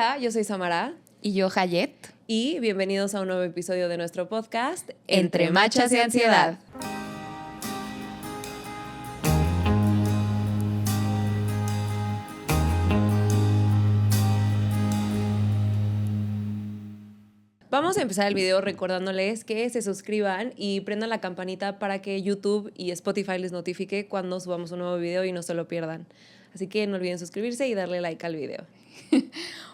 Hola, yo soy Samara. Y yo, Hayet. Y bienvenidos a un nuevo episodio de nuestro podcast Entre Machas y Ansiedad. Vamos a empezar el video recordándoles que se suscriban y prendan la campanita para que YouTube y Spotify les notifique cuando subamos un nuevo video y no se lo pierdan. Así que no olviden suscribirse y darle like al video.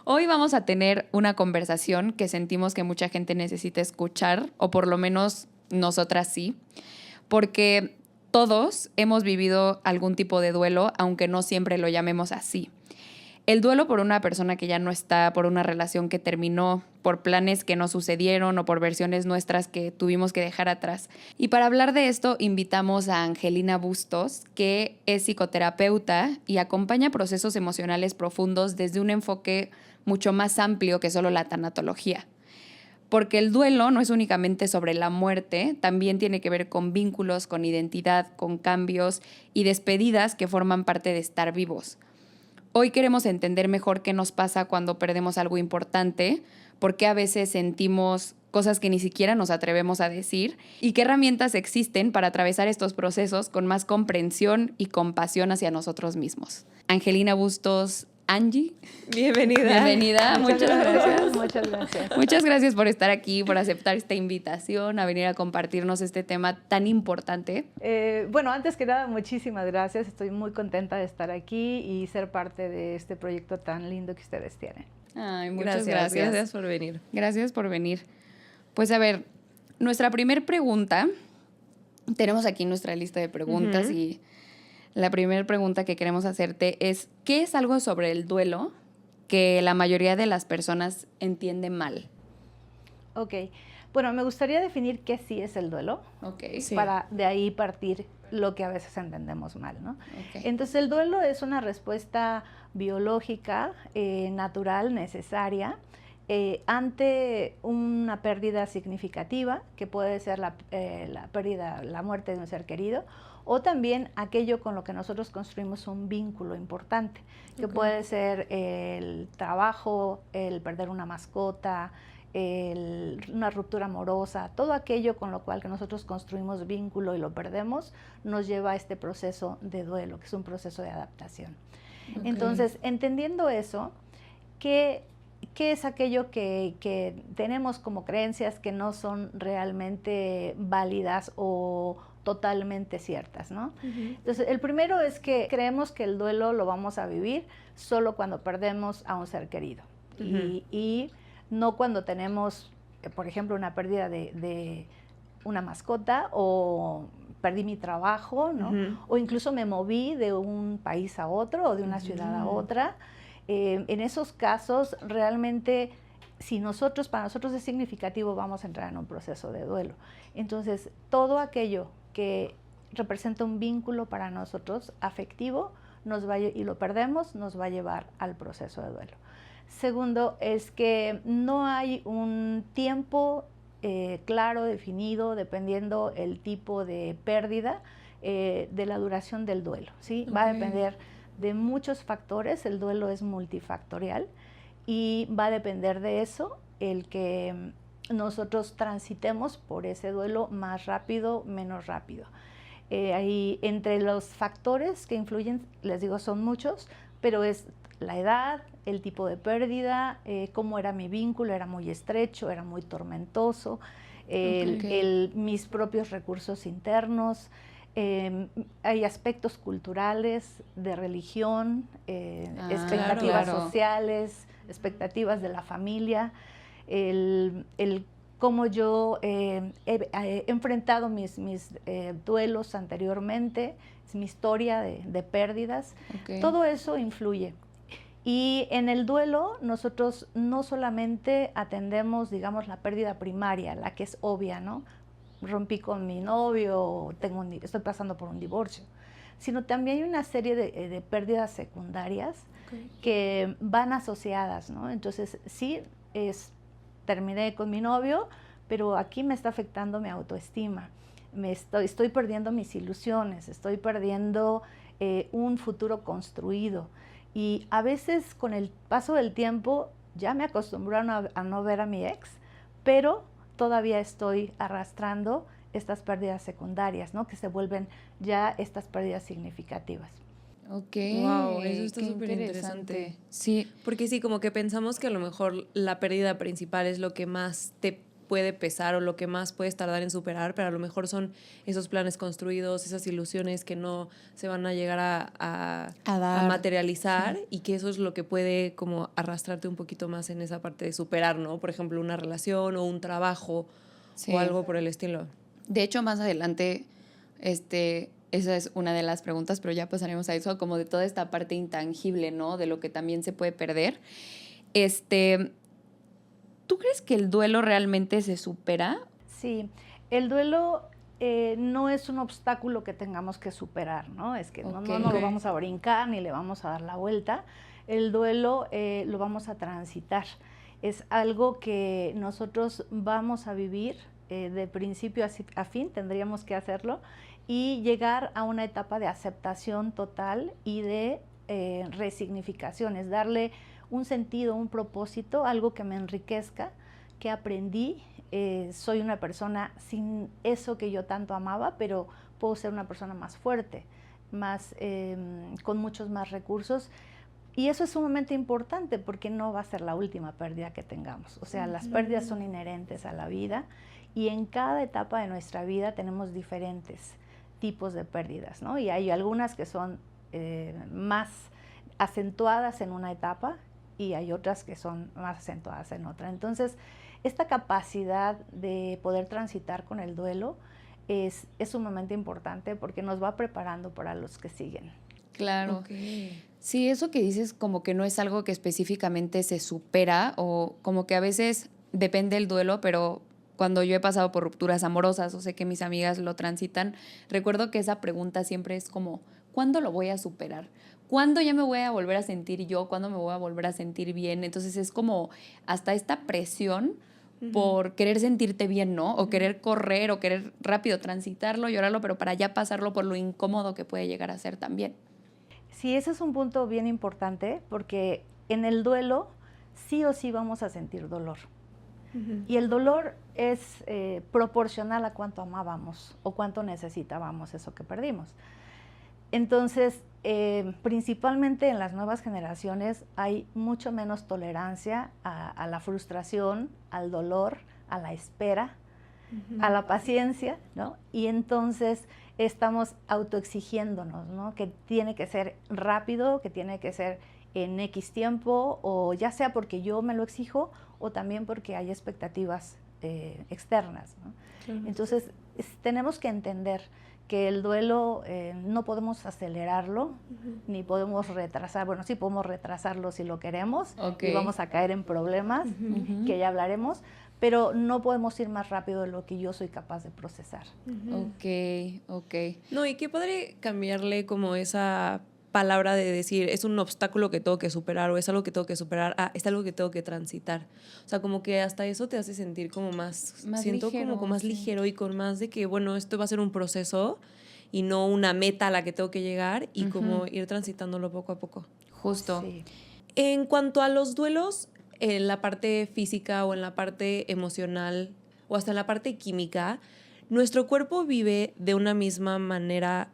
Hoy vamos a tener una conversación que sentimos que mucha gente necesita escuchar, o por lo menos nosotras sí, porque todos hemos vivido algún tipo de duelo, aunque no siempre lo llamemos así. El duelo por una persona que ya no está, por una relación que terminó, por planes que no sucedieron o por versiones nuestras que tuvimos que dejar atrás. Y para hablar de esto invitamos a Angelina Bustos, que es psicoterapeuta y acompaña procesos emocionales profundos desde un enfoque mucho más amplio que solo la tanatología. Porque el duelo no es únicamente sobre la muerte, también tiene que ver con vínculos, con identidad, con cambios y despedidas que forman parte de estar vivos. Hoy queremos entender mejor qué nos pasa cuando perdemos algo importante, por qué a veces sentimos cosas que ni siquiera nos atrevemos a decir y qué herramientas existen para atravesar estos procesos con más comprensión y compasión hacia nosotros mismos. Angelina Bustos, Angie. Bienvenida. Bienvenida. Muchas gracias. Muchas gracias. Muchas gracias por estar aquí, por aceptar esta invitación, a venir a compartirnos este tema tan importante. Bueno, antes que nada, muchísimas gracias. Estoy muy contenta de estar aquí y ser parte de este proyecto tan lindo que ustedes tienen. Ay, muchas gracias. Gracias por venir. Gracias por venir. Pues a ver, nuestra primer pregunta, tenemos aquí nuestra lista de preguntas y la primera pregunta que queremos hacerte es, ¿qué es algo sobre el duelo que la mayoría de las personas entiende mal? Ok, bueno, me gustaría definir qué sí es el duelo, Sí. para de ahí partir lo que a veces entendemos mal, ¿no? Okay. Entonces, el duelo es una respuesta biológica, natural, necesaria, ante una pérdida significativa, que puede ser la pérdida, la muerte de un ser querido, o también aquello con lo que nosotros construimos un vínculo importante, que puede ser el trabajo, el perder una mascota, una ruptura amorosa, todo aquello con lo cual que nosotros construimos vínculo y lo perdemos, nos lleva a este proceso de duelo, que es un proceso de adaptación. Okay. Entonces, entendiendo eso, ¿qué es aquello que tenemos como creencias que no son realmente válidas o totalmente ciertas, ¿no? Entonces, el primero es que creemos que el duelo lo vamos a vivir solo cuando perdemos a un ser querido y no cuando tenemos, por ejemplo, una pérdida de una mascota o perdí mi trabajo, ¿no? O incluso me moví de un país a otro o de una ciudad a otra. En esos casos, realmente, para nosotros es significativo, vamos a entrar en un proceso de duelo. Entonces, todo aquello que representa un vínculo para nosotros afectivo y lo perdemos, nos va a llevar al proceso de duelo. Segundo, es que no hay un tiempo claro, definido, dependiendo el tipo de pérdida, de la duración del duelo, ¿sí? Okay. Va a depender de muchos factores, el duelo es multifactorial y va a depender de eso el que nosotros transitemos por ese duelo más rápido, menos rápido. Ahí, entre los factores que influyen, les digo, son muchos, pero es la edad, el tipo de pérdida, cómo era mi vínculo, era muy estrecho, era muy tormentoso, mis propios recursos internos. Hay aspectos culturales, de religión, expectativas sociales, expectativas de la familia, cómo yo he enfrentado mis duelos anteriormente, mi historia de pérdidas, todo eso influye. Y en el duelo nosotros no solamente atendemos, digamos, la pérdida primaria, la que es obvia, ¿no? Rompí con mi novio, estoy pasando por un divorcio, sino también hay una serie de pérdidas secundarias que van asociadas, ¿no? Entonces, sí, terminé con mi novio, pero aquí me está afectando mi autoestima, estoy perdiendo mis ilusiones, estoy perdiendo un futuro construido. Y a veces con el paso del tiempo ya me acostumbraron a no ver a mi ex, pero todavía estoy arrastrando estas pérdidas secundarias, ¿no? Que se vuelven ya estas pérdidas significativas. Ok. Wow, eso está qué súper interesante. Sí. Porque sí, como que pensamos que a lo mejor la pérdida principal es lo que más te puede pesar o lo que más puedes tardar en superar, pero a lo mejor son esos planes construidos, esas ilusiones que no se van a llegar a dar. materializar, y que eso es lo que puede como arrastrarte un poquito más en esa parte de superar, ¿no? Por ejemplo, una relación o un trabajo o algo por el estilo. De hecho, más adelante, esa es una de las preguntas, pero ya pasaremos a eso, como de toda esta parte intangible, ¿no? De lo que también se puede perder. ¿Tú crees que el duelo realmente se supera? Sí, el duelo no es un obstáculo que tengamos que superar, ¿no? Es que no lo vamos a brincar ni le vamos a dar la vuelta. El duelo lo vamos a transitar. Es algo que nosotros vamos a vivir de principio a fin, tendríamos que hacerlo, y llegar a una etapa de aceptación total y de resignificación, es darle un sentido, un propósito, algo que me enriquezca, que aprendí. Soy una persona sin eso que yo tanto amaba, pero puedo ser una persona más fuerte, con muchos más recursos. Y eso es sumamente importante porque no va a ser la última pérdida que tengamos. O sea, las pérdidas son inherentes a la vida, y en cada etapa de nuestra vida tenemos diferentes tipos de pérdidas, ¿no? Y hay algunas que son más acentuadas en una etapa y hay otras que son más acentuadas en otra. Entonces, esta capacidad de poder transitar con el duelo es sumamente importante porque nos va preparando para los que siguen. Claro. Sí, eso que dices como que no es algo que específicamente se supera, o como que a veces depende el duelo, pero cuando yo he pasado por rupturas amorosas o sé que mis amigas lo transitan, recuerdo que esa pregunta siempre es como, ¿cuándo lo voy a superar? ¿Cuándo ya me voy a volver a sentir yo? ¿Cuándo me voy a volver a sentir bien? Entonces es como hasta esta presión por querer sentirte bien, ¿no? O querer correr o querer rápido transitarlo, llorarlo, pero para ya pasarlo por lo incómodo que puede llegar a ser también. Sí, ese es un punto bien importante porque en el duelo sí o sí vamos a sentir dolor. Y el dolor es proporcional a cuánto amábamos o cuánto necesitábamos eso que perdimos. Entonces, principalmente en las nuevas generaciones hay mucho menos tolerancia a la frustración, al dolor, a la espera, a la paciencia, ¿no? Y entonces estamos autoexigiéndonos, ¿no? Que tiene que ser rápido, que tiene que ser en X tiempo, o ya sea porque yo me lo exijo o también porque hay expectativas externas, ¿no? Claro. Entonces, tenemos que entender que el duelo no podemos acelerarlo, ni podemos retrasar. Bueno, sí podemos retrasarlo si lo queremos, y vamos a caer en problemas, que ya hablaremos, pero no podemos ir más rápido de lo que yo soy capaz de procesar. Ok. No, y qué padre cambiarle como esa palabra de decir, es un obstáculo que tengo que superar, o es algo que tengo que superar, es algo que tengo que transitar. O sea, como que hasta eso te hace sentir como más siento ligero, como más ligero, y con más de que, bueno, esto va a ser un proceso y no una meta a la que tengo que llegar, y como ir transitándolo poco a poco. Justo. Sí. En cuanto a los duelos, en la parte física o en la parte emocional o hasta en la parte química, nuestro cuerpo vive de una misma manera.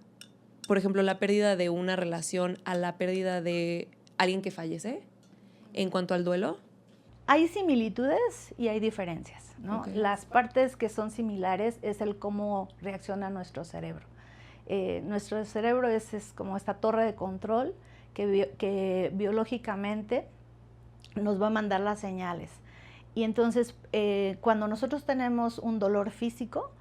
Por ejemplo, la pérdida de una relación a la pérdida de alguien que fallece, en cuanto al duelo. Hay similitudes y hay diferencias, ¿no? Las partes que son similares es el cómo reacciona nuestro cerebro. Nuestro cerebro es como esta torre de control que biológicamente nos va a mandar las señales. Y entonces, cuando nosotros tenemos un dolor físico,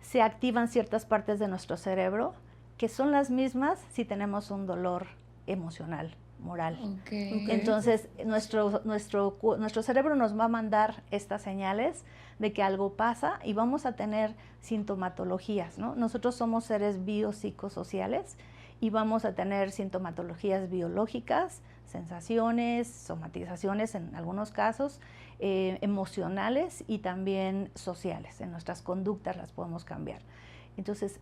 se activan ciertas partes de nuestro cerebro que son las mismas si tenemos un dolor emocional, moral. Entonces, nuestro cerebro nos va a mandar estas señales de que algo pasa y vamos a tener sintomatologías, ¿no? Nosotros somos seres biopsicosociales y vamos a tener sintomatologías biológicas, sensaciones, somatizaciones en algunos casos, emocionales y también sociales. En nuestras conductas las podemos cambiar. Entonces,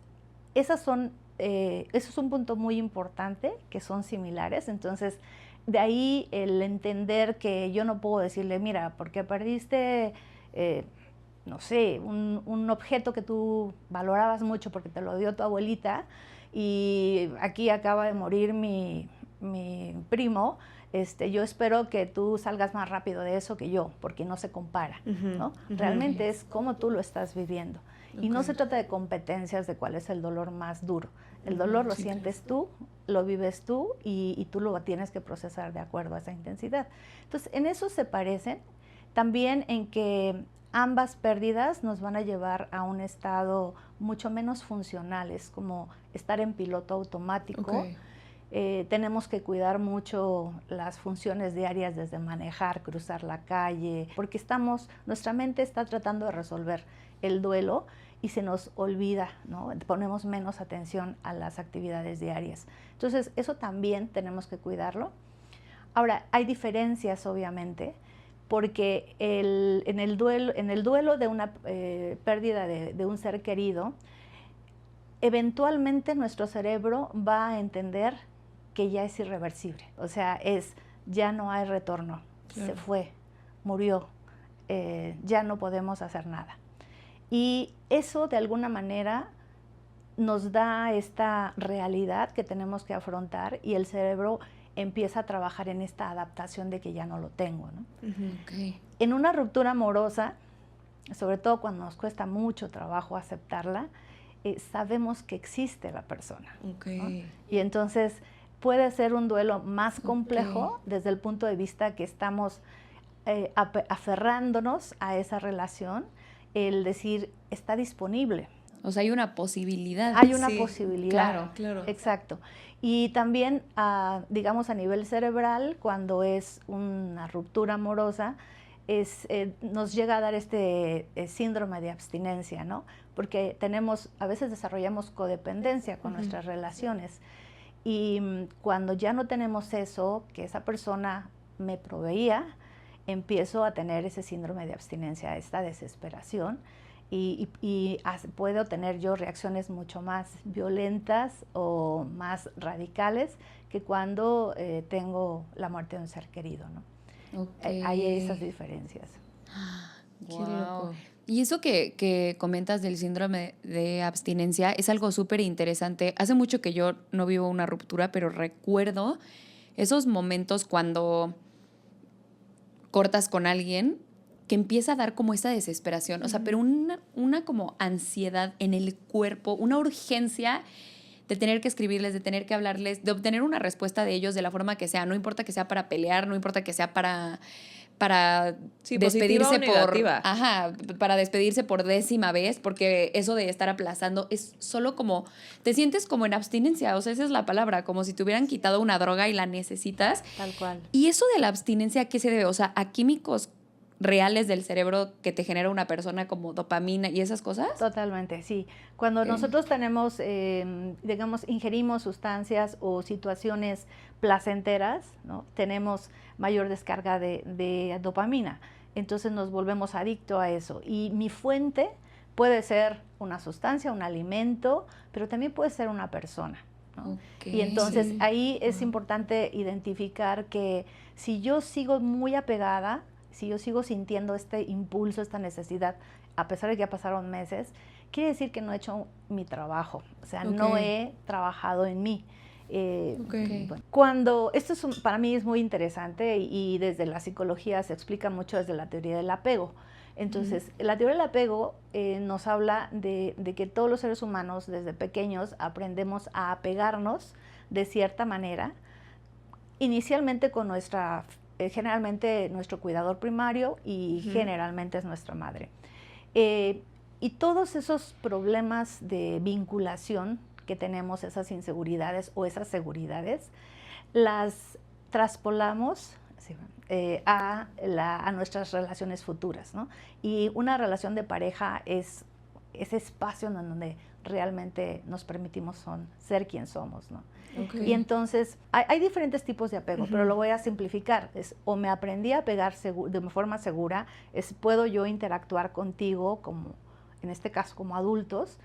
eso es un punto muy importante, que son similares. Entonces, de ahí el entender que yo no puedo decirle, mira, porque perdiste, no sé, un objeto que tú valorabas mucho porque te lo dio tu abuelita y aquí acaba de morir mi primo, yo espero que tú salgas más rápido de eso que yo, porque no se compara, ¿no? Realmente es cómo tú lo estás viviendo. Y no se trata de competencias de cuál es el dolor más duro. El dolor lo sientes tú, lo vives tú y tú lo tienes que procesar de acuerdo a esa intensidad. Entonces, en eso se parecen. También en que ambas pérdidas nos van a llevar a un estado mucho menos funcional, es como estar en piloto automático. Tenemos que cuidar mucho las funciones diarias desde manejar, cruzar la calle, porque nuestra mente está tratando de resolver el duelo y se nos olvida, ¿no? Ponemos menos atención a las actividades diarias. Entonces, eso también tenemos que cuidarlo. Ahora, hay diferencias, obviamente, porque en el duelo de una pérdida de un ser querido, eventualmente nuestro cerebro va a entender que ya es irreversible. O sea, ya no hay retorno, se fue, murió, ya no podemos hacer nada. Y eso de alguna manera nos da esta realidad que tenemos que afrontar y el cerebro empieza a trabajar en esta adaptación de que ya no lo tengo, ¿no? En una ruptura amorosa, sobre todo cuando nos cuesta mucho trabajo aceptarla, sabemos que existe la persona, ¿no? Y entonces puede ser un duelo más complejo desde el punto de vista que estamos aferrándonos a esa relación, el decir, está disponible. O sea, hay una posibilidad. Hay una posibilidad. Claro. Exacto. Y también, digamos, a nivel cerebral, cuando es una ruptura amorosa, nos llega a dar este síndrome de abstinencia, ¿no? Porque a veces desarrollamos codependencia con nuestras relaciones. Y cuando ya no tenemos eso, que esa persona me proveía, empiezo a tener ese síndrome de abstinencia, esta desesperación, y puedo tener yo reacciones mucho más violentas o más radicales que cuando tengo la muerte de un ser querido, ¿no? Hay esas diferencias. Qué loco. Y eso que comentas del síndrome de abstinencia es algo súper interesante. Hace mucho que yo no vivo una ruptura, pero recuerdo esos momentos cuando cortas con alguien que empieza a dar como esa desesperación, o sea, pero una como ansiedad en el cuerpo, una urgencia de tener que escribirles, de tener que hablarles, de obtener una respuesta de ellos de la forma que sea, no importa que sea para pelear, no importa que sea para despedirse para despedirse por 10ª vez, porque eso de estar aplazando es solo como, te sientes como en abstinencia, o sea, esa es la palabra, como si te hubieran quitado una droga y la necesitas. Tal cual. Y eso de la abstinencia, ¿a qué se debe? O sea, ¿a químicos reales del cerebro que te genera una persona como dopamina y esas cosas? Totalmente, sí. Cuando nosotros tenemos, digamos, ingerimos sustancias o situaciones placenteras, ¿no? Tenemos mayor descarga de dopamina. Entonces nos volvemos adictos a eso. Y mi fuente puede ser una sustancia, un alimento, pero también puede ser una persona, ¿no? Y entonces ahí es importante identificar que si yo sigo muy apegada, si yo sigo sintiendo este impulso, esta necesidad, a pesar de que ya pasaron meses, quiere decir que no he hecho mi trabajo, o sea, no he trabajado en mí. Bueno, cuando esto para mí es muy interesante y desde la psicología se explica mucho desde la teoría del apego. Entonces, la teoría del apego nos habla de que todos los seres humanos desde pequeños aprendemos a apegarnos de cierta manera, inicialmente con generalmente nuestro cuidador primario y generalmente es nuestra madre. Y todos esos problemas de vinculación que tenemos, esas inseguridades o esas seguridades, las traspolamos a nuestras relaciones futuras, ¿no? Y una relación de pareja es ese espacio en donde realmente nos permitimos ser quien somos, ¿no? Y entonces hay diferentes tipos de apego, pero lo voy a simplificar. O me aprendí a apegar de forma segura, puedo yo interactuar contigo, como en este caso como adultos,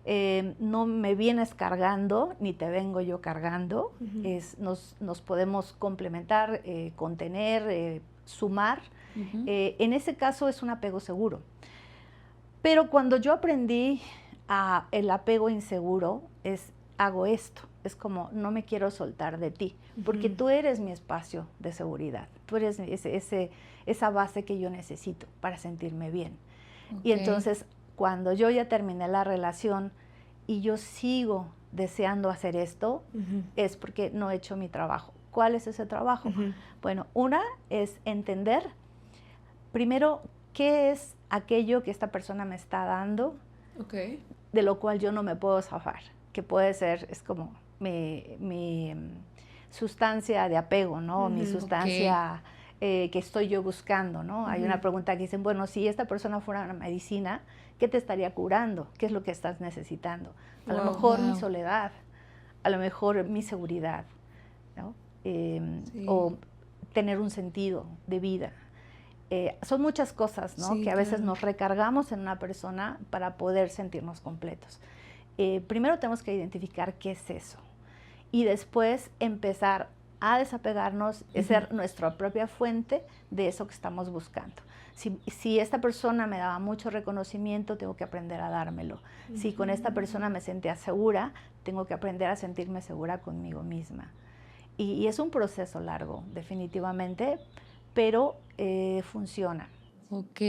no me vienes cargando, ni te vengo yo cargando, Ujú. nos podemos complementar, contener, sumar. Ujú. En ese caso es un apego seguro. Pero cuando yo aprendí el apego inseguro, hago esto. Es como, no me quiero soltar de ti, porque Ujú. tú eres mi espacio de seguridad. Tú eres esa base que yo necesito para sentirme bien. Y Ok. entonces, cuando yo ya terminé la relación y yo sigo deseando hacer esto, Ujú. es porque no he hecho mi trabajo. ¿Cuál es ese trabajo? Ujú. Bueno, una es entender, primero, qué es aquello que esta persona me está dando, Ok. de lo cual yo no me puedo zafar, que puede ser, es como sustancia de apego, ¿no? Mi Ujú. sustancia que estoy yo buscando, ¿no? Hay una Ujú. pregunta que dicen, bueno, si esta persona fuera una medicina, ¿qué te estaría curando? ¿Qué es lo que estás necesitando? A lo Wow. mejor mi Wow. soledad, a lo mejor mi seguridad, ¿no? Sí. O tener un sentido de vida. Son muchas cosas, ¿no? Sí, Que a veces claro. nos recargamos en una persona para poder sentirnos completos. Primero tenemos que identificar qué es eso y después empezar a desapegarnos, ser nuestra propia fuente de eso que estamos buscando. Si esta persona me daba mucho reconocimiento, tengo que aprender a dármelo. Si con esta persona me sentía segura, tengo que aprender a sentirme segura conmigo misma. Y es un proceso largo, definitivamente, pero funciona. Ok.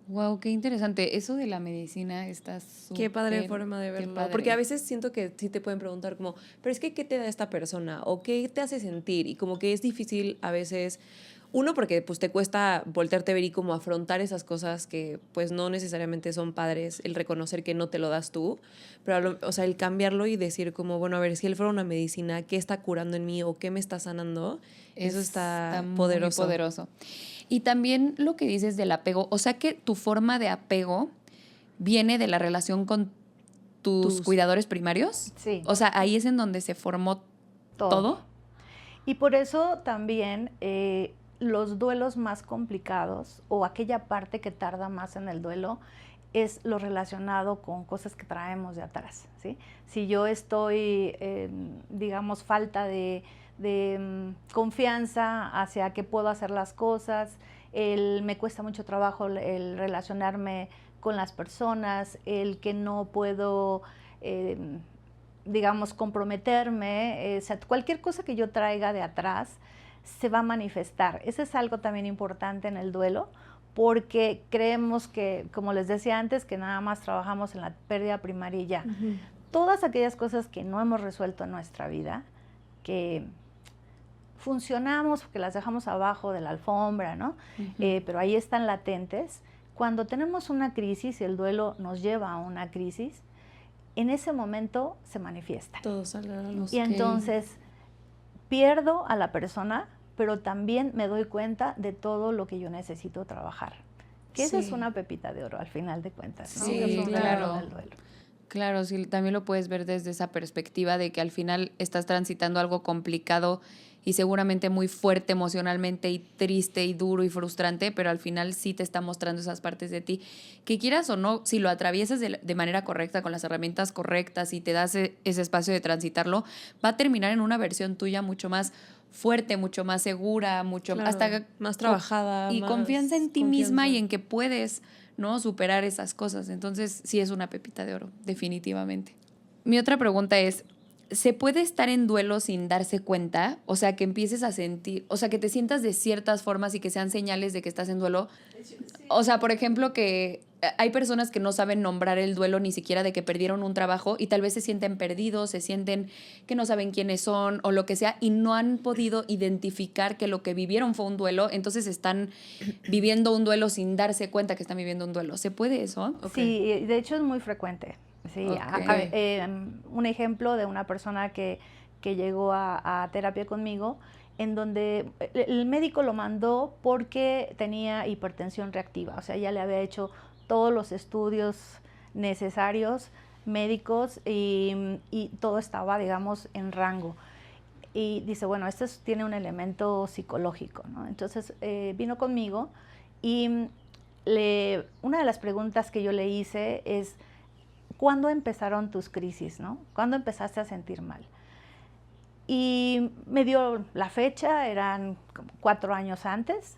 Wow, qué interesante. Eso de la medicina está Qué padre súper. forma de Qué verlo. Porque a padre. veces siento que sí te pueden preguntar como, pero es que ¿qué te da esta persona? ¿O qué te hace sentir? Y como que es difícil a veces, uno, porque pues te cuesta voltearte a ver y como afrontar esas cosas que pues no necesariamente son padres, el reconocer que no te lo das tú, pero o sea, el cambiarlo y decir como, bueno, a ver, si él fuera una medicina, ¿qué está curando en mí o qué me está sanando? Eso Está está muy poderoso. poderoso. Y también lo que dices del apego, o sea que tu forma de apego viene de la relación con tus Tus... cuidadores primarios. Sí, O sea, ahí es en donde se formó todo. todo. Y por eso también los duelos más complicados o aquella parte que tarda más en el duelo es lo relacionado con cosas que traemos de atrás, ¿sí? Si yo estoy, digamos, falta de confianza hacia que puedo hacer las cosas, me cuesta mucho trabajo el relacionarme con las personas, el que no puedo, digamos, comprometerme, o sea, cualquier cosa que yo traiga de atrás se va a manifestar. Eso es algo también importante en el duelo, porque creemos que, como les decía antes, que nada más trabajamos en la pérdida primaria y ya. Todas aquellas cosas que no hemos resuelto en nuestra vida, que funcionamos, que las dejamos abajo de la alfombra, ¿no? Pero ahí están latentes. Cuando tenemos una crisis y el duelo nos lleva a una crisis, en ese momento se manifiesta. Todo sale a la luz. Y entonces pierdo a la persona, pero también me doy cuenta de todo lo que yo necesito trabajar. Que esa es una pepita de oro al final de cuentas, ¿no? Sí, Es un regalo claro. del duelo. Claro, sí, también lo puedes ver desde esa perspectiva de que al final estás transitando algo complicado y seguramente muy fuerte emocionalmente y triste y duro y frustrante, pero al final sí te está mostrando esas partes de ti. Que quieras o no, si lo atraviesas de manera correcta, con las herramientas correctas y te das ese espacio de transitarlo, va a terminar en una versión tuya mucho más fuerte, mucho más segura, mucho Claro, hasta más trabajada, y más confianza en ti confianza. misma y en que puedes, ¿no?, superar esas cosas. Entonces, sí es una pepita de oro, definitivamente. Mi otra pregunta es, ¿se puede estar en duelo sin darse cuenta? O sea, que empieces a sentir, o sea, que te sientas de ciertas formas y que sean señales de que estás en duelo. O sea, por ejemplo, que hay personas que no saben nombrar el duelo ni siquiera de que perdieron un trabajo y tal vez se sienten perdidos, se sienten que no saben quiénes son o lo que sea y no han podido identificar que lo que vivieron fue un duelo, entonces están viviendo un duelo sin darse cuenta que están viviendo un duelo. ¿Se puede eso? Sí, de hecho es muy frecuente. Sí, un ejemplo de una persona que llegó a terapia conmigo, en donde el médico lo mandó porque tenía hipertensión reactiva, o sea, ya le había hecho todos los estudios necesarios médicos y todo estaba, digamos, en rango. Y dice, bueno, esto tiene un elemento psicológico, ¿no? Entonces vino conmigo y una de las preguntas que yo le hice es, ¿cuándo empezaron tus crisis, no? ¿Cuándo empezaste a sentir mal? Y me dio la fecha, eran como 4 años antes.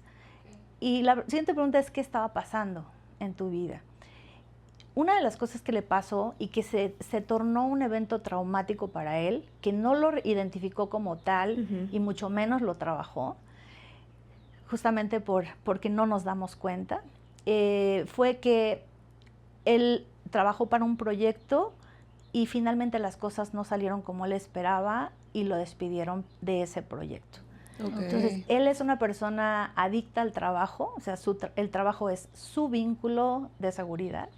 Y la siguiente pregunta es, ¿qué estaba pasando en tu vida? Una de las cosas que le pasó y que se tornó un evento traumático para él, que no lo identificó como tal y mucho menos lo trabajó, justamente porque no nos damos cuenta, fue que él trabajó para un proyecto y finalmente las cosas no salieron como él esperaba y lo despidieron de ese proyecto. Okay. Entonces, él es una persona adicta al trabajo, o sea, el trabajo es su vínculo de seguridad.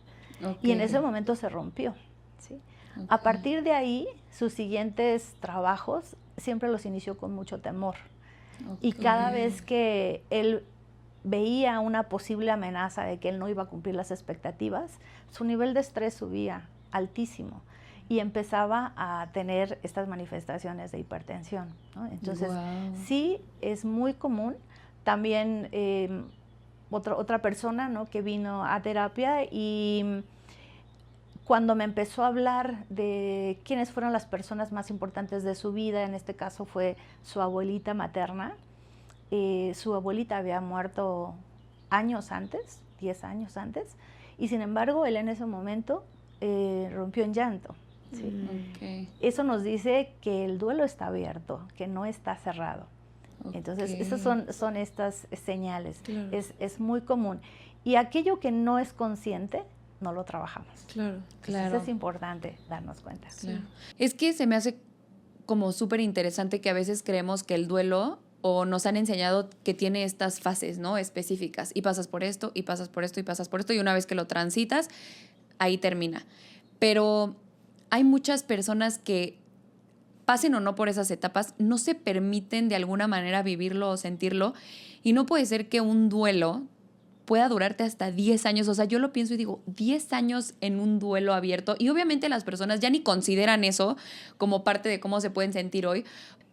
Y en ese momento se rompió. ¿Sí? A partir de ahí, sus siguientes trabajos siempre los inició con mucho temor. Y cada vez que él veía una posible amenaza de que él no iba a cumplir las expectativas, su nivel de estrés subía altísimo y empezaba a tener estas manifestaciones de hipertensión, ¿no? Entonces, sí, es muy común. También otra persona, ¿no?, que vino a terapia y cuando me empezó a hablar de quiénes fueron las personas más importantes de su vida, en este caso fue su abuelita materna. Su abuelita había muerto años antes, 10 años antes, y sin embargo él en ese momento rompió en llanto. ¿Sí? Eso nos dice que el duelo está abierto, que no está cerrado. Entonces, estas son estas señales. Claro. Es muy común. Y aquello que no es consciente, no lo trabajamos. Claro. Entonces, es importante darnos cuenta. Claro. Es que se me hace como súper interesante que a veces creemos que el duelo, o nos han enseñado que tiene estas fases, ¿no?, específicas, y pasas por esto, y pasas por esto, y pasas por esto, y una vez que lo transitas, ahí termina. Pero hay muchas personas que, pasen o no por esas etapas, no se permiten de alguna manera vivirlo o sentirlo, y no puede ser que un duelo pueda durarte hasta 10 años. O sea, yo lo pienso y digo, 10 años en un duelo abierto, y obviamente las personas ya ni consideran eso como parte de cómo se pueden sentir hoy,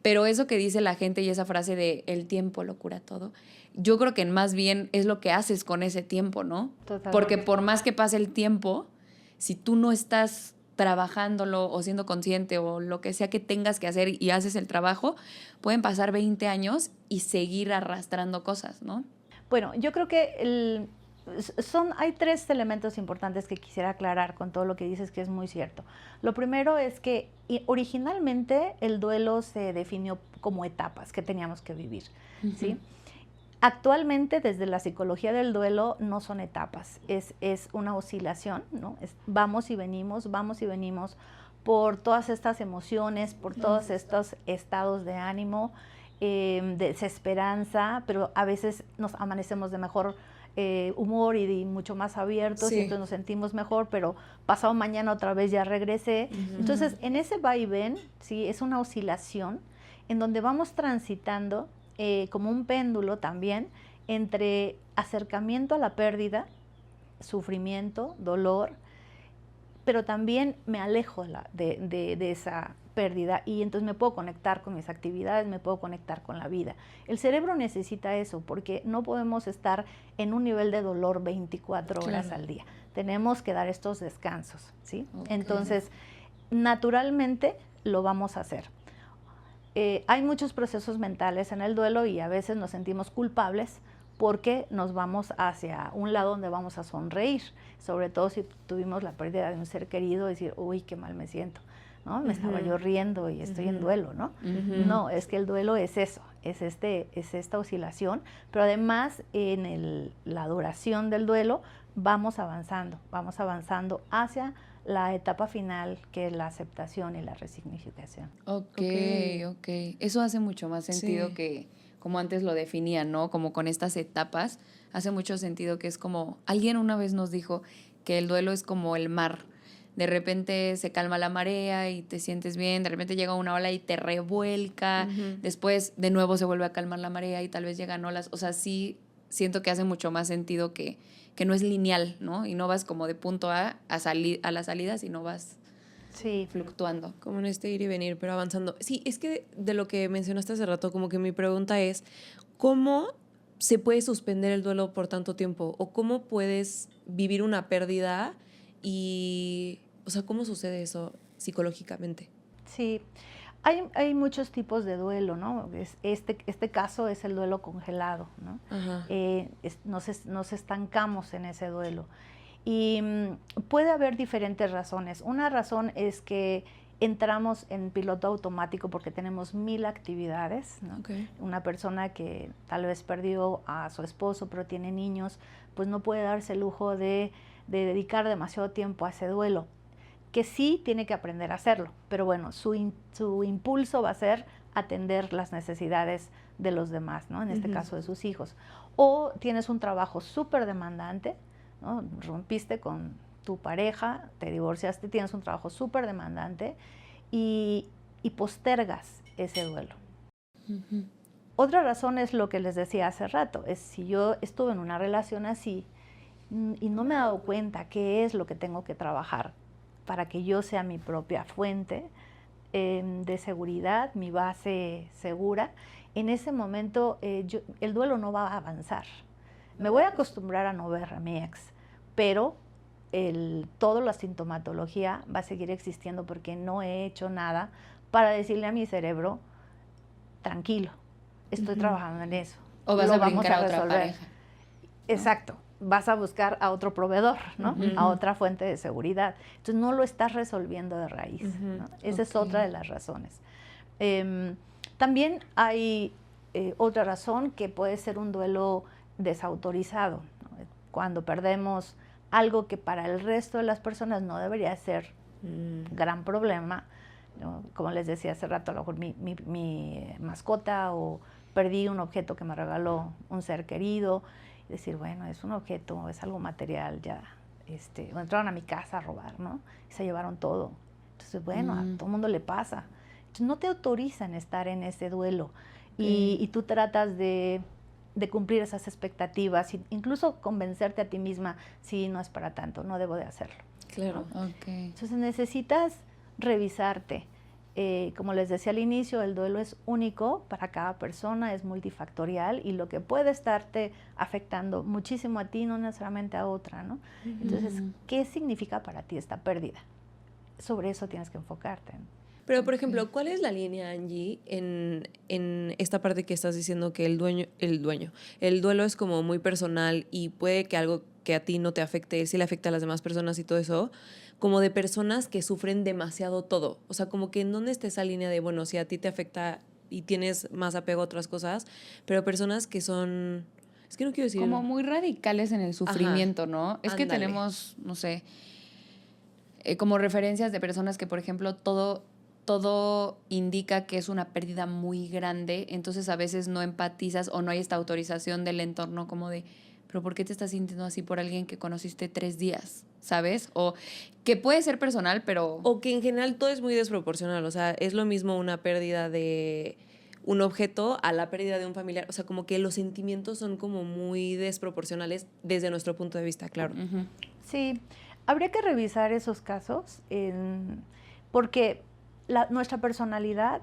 pero eso que dice la gente y esa frase de el tiempo lo cura todo, yo creo que más bien es lo que haces con ese tiempo, ¿no? Totalmente. Porque por más que pase el tiempo, si tú no estás trabajándolo o siendo consciente o lo que sea que tengas que hacer y haces el trabajo, pueden pasar 20 años y seguir arrastrando cosas, ¿no? Bueno, yo creo que hay 3 elementos importantes que quisiera aclarar con todo lo que dices, que es muy cierto. Lo primero es que originalmente el duelo se definió como etapas que teníamos que vivir, ¿sí? Actualmente, desde la psicología del duelo, no son etapas, es una oscilación, ¿no? Vamos y venimos por todas estas emociones, por todos estos estados de ánimo, de desesperanza, pero a veces nos amanecemos de mejor humor y mucho más abiertos, y entonces nos sentimos mejor, pero pasado mañana otra vez ya regresé. Entonces, en ese vaivén, ¿sí?, es una oscilación en donde vamos transitando como un péndulo también entre acercamiento a la pérdida, sufrimiento, dolor, pero también me alejo de esa pérdida y entonces me puedo conectar con mis actividades, me puedo conectar con la vida. El cerebro necesita eso porque no podemos estar en un nivel de dolor 24 horas al día. Tenemos que dar estos descansos, ¿sí? Entonces, naturalmente lo vamos a hacer. Hay muchos procesos mentales en el duelo y a veces nos sentimos culpables porque nos vamos hacia un lado donde vamos a sonreír, sobre todo si tuvimos la pérdida de un ser querido, decir, uy, qué mal me siento, ¿no? Me estaba yo riendo y estoy en duelo, ¿no? No, es que el duelo es eso, es esta oscilación, pero además en la duración del duelo vamos avanzando hacia la etapa final, que es la aceptación y la resignificación. Ok. Eso hace mucho más sentido que como antes lo definían, ¿no? Como con estas etapas, hace mucho sentido que es como, alguien una vez nos dijo que el duelo es como el mar. De repente se calma la marea y te sientes bien, de repente llega una ola y te revuelca, después de nuevo se vuelve a calmar la marea y tal vez llegan olas. O sea, sí siento que hace mucho más sentido que no es lineal, ¿no? Y no vas como de punto A la salida, sino vas fluctuando. Como en este ir y venir, pero avanzando. Sí, es que de lo que mencionaste hace rato, como que mi pregunta es, ¿cómo se puede suspender el duelo por tanto tiempo? ¿O cómo puedes vivir una pérdida y o sea, ¿cómo sucede eso psicológicamente? Sí, hay muchos tipos de duelo, ¿no? Este caso es el duelo congelado, ¿no? Ajá. Nos estancamos en ese duelo. Y puede haber diferentes razones. Una razón es que entramos en piloto automático porque tenemos 1000 actividades, ¿no? Okay. Una persona que tal vez perdió a su esposo pero tiene niños, pues no puede darse el lujo de dedicar demasiado tiempo a ese duelo, que sí tiene que aprender a hacerlo, pero bueno, su impulso va a ser atender las necesidades de los demás, ¿no? En este caso de sus hijos. O tienes un trabajo súper demandante, ¿no? Rompiste con tu pareja, te divorciaste, tienes un trabajo súper demandante y postergas ese duelo. Otra razón es lo que les decía hace rato, es si yo estuve en una relación así y no me he dado cuenta qué es lo que tengo que trabajar para que yo sea mi propia fuente de seguridad, mi base segura, en ese momento el duelo no va a avanzar. Me voy a acostumbrar a no ver a mi ex, pero toda la sintomatología va a seguir existiendo porque no he hecho nada para decirle a mi cerebro, tranquilo, estoy trabajando en eso. O vas a brincar a otra pareja, ¿no? Exacto, vas a buscar a otro proveedor, ¿no? A otra fuente de seguridad. Entonces no lo estás resolviendo de raíz, ¿no? Esa es otra de las razones. También hay otra razón que puede ser un duelo desautorizado, ¿no? Cuando perdemos algo que para el resto de las personas no debería ser gran problema, ¿no? Como les decía hace rato, a lo mejor mi mascota, o perdí un objeto que me regaló un ser querido, y decir, bueno, es un objeto, es algo material, ya, o entraron a mi casa a robar, ¿no? Y se llevaron todo. Entonces, bueno, a todo el mundo le pasa. Entonces, no te autorizan estar en ese duelo. Y tú tratas de cumplir esas expectativas, incluso convencerte a ti misma, sí, no es para tanto, no debo de hacerlo. Claro. ¿No? Okay. Entonces necesitas revisarte. Como les decía al inicio, el duelo es único para cada persona, es multifactorial, y lo que puede estarte afectando muchísimo a ti, no necesariamente a otra, ¿no? Entonces, ¿qué significa para ti esta pérdida? Sobre eso tienes que enfocarte, ¿no? Pero, por ejemplo, ¿cuál es la línea, Angie, en esta parte que estás diciendo que el duelo es como muy personal y puede que algo que a ti no te afecte, sí le afecta a las demás personas y todo eso, como de personas que sufren demasiado todo? O sea, como que en dónde está esa línea de, bueno, si a ti te afecta y tienes más apego a otras cosas, pero personas que son, es que no quiero decir... como muy radicales en el sufrimiento, ¿no? Es que tenemos, no sé, como referencias de personas que, por ejemplo, todo indica que es una pérdida muy grande, entonces a veces no empatizas o no hay esta autorización del entorno como de, pero ¿por qué te estás sintiendo así por alguien que conociste 3 días? ¿Sabes? O que puede ser personal, pero... O que en general todo es muy desproporcional, o sea, es lo mismo una pérdida de un objeto a la pérdida de un familiar, o sea, como que los sentimientos son como muy desproporcionales desde nuestro punto de vista, claro. Sí, habría que revisar esos casos, porque nuestra personalidad,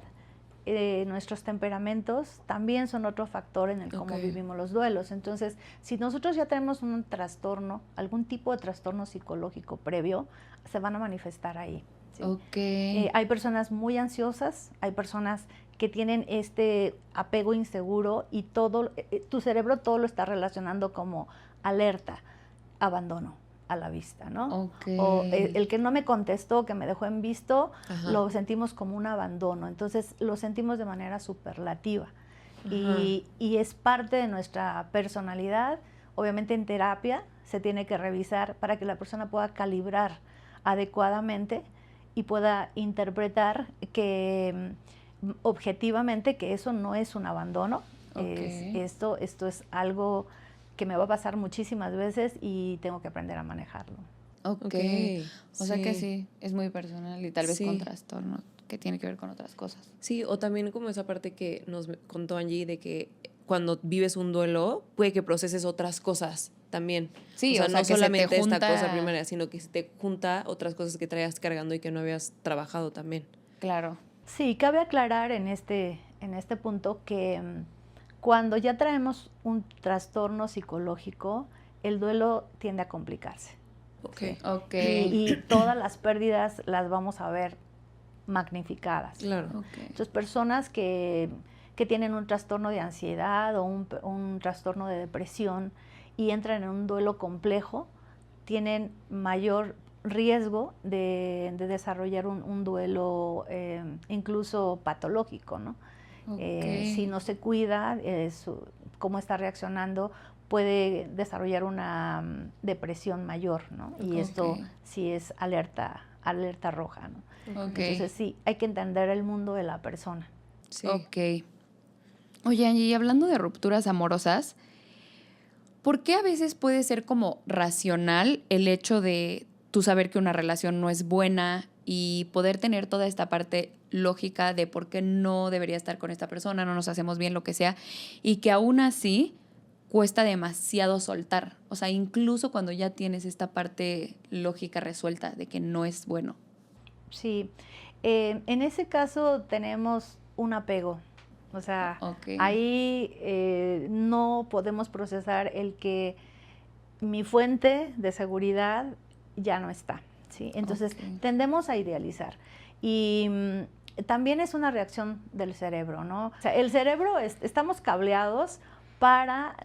nuestros temperamentos también son otro factor en el cómo vivimos los duelos. Entonces, si nosotros ya tenemos un trastorno, algún tipo de trastorno psicológico previo, se van a manifestar ahí, ¿sí? Hay personas muy ansiosas, hay personas que tienen este apego inseguro y todo, tu cerebro todo lo está relacionando como alerta, abandono a la vista, ¿no? O el que no me contestó, que me dejó en visto, lo sentimos como un abandono. Entonces, lo sentimos de manera superlativa. Y es parte de nuestra personalidad. Obviamente, en terapia se tiene que revisar para que la persona pueda calibrar adecuadamente y pueda interpretar que objetivamente que eso no es un abandono. Esto es algo que me va a pasar muchísimas veces y tengo que aprender a manejarlo. O sea que sí, es muy personal y tal vez con trastorno que tiene que ver con otras cosas. Sí, o también como esa parte que nos contó Angie de que cuando vives un duelo puede que proceses otras cosas también. Sí, o sea no que solamente se te junta... esta cosa primaria, sino que se te junta otras cosas que traías cargando y que no habías trabajado también. Claro. Sí, cabe aclarar en este punto que cuando ya traemos un trastorno psicológico, el duelo tiende a complicarse. Ok. Ok. Y todas las pérdidas las vamos a ver magnificadas. Claro. Ok. Entonces, personas que tienen un trastorno de ansiedad o un trastorno de depresión y entran en un duelo complejo, tienen mayor riesgo de desarrollar un duelo incluso patológico, ¿no? Si no se cuida, cómo está reaccionando, puede desarrollar una depresión mayor, ¿no? Y esto sí es alerta roja, ¿no? Entonces sí, hay que entender el mundo de la persona. Sí. Ok. Oye, Angie, y hablando de rupturas amorosas, ¿por qué a veces puede ser como racional el hecho de tú saber que una relación no es buena y poder tener toda esta parte lógica de por qué no debería estar con esta persona, no nos hacemos bien, lo que sea, y que aún así cuesta demasiado soltar? O sea, incluso cuando ya tienes esta parte lógica resuelta de que no es bueno. Sí, en ese caso tenemos un apego. O sea, ahí no podemos procesar el que mi fuente de seguridad ya no está, ¿sí? Entonces tendemos a idealizar. Y también es una reacción del cerebro, ¿no? O sea, el cerebro, estamos cableados para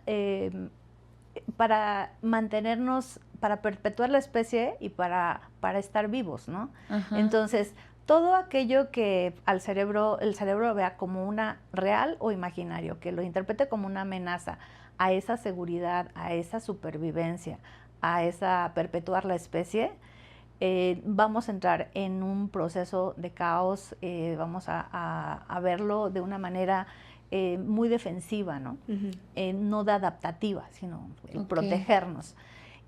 mantenernos, para perpetuar la especie y para estar vivos, ¿no? Ajá. Entonces, todo aquello que el cerebro vea como una real o imaginario, que lo interprete como una amenaza a esa seguridad, a esa supervivencia, a esa perpetuar la especie, vamos a entrar en un proceso de caos, vamos a verlo de una manera muy defensiva, ¿no? No de adaptativa, sino protegernos.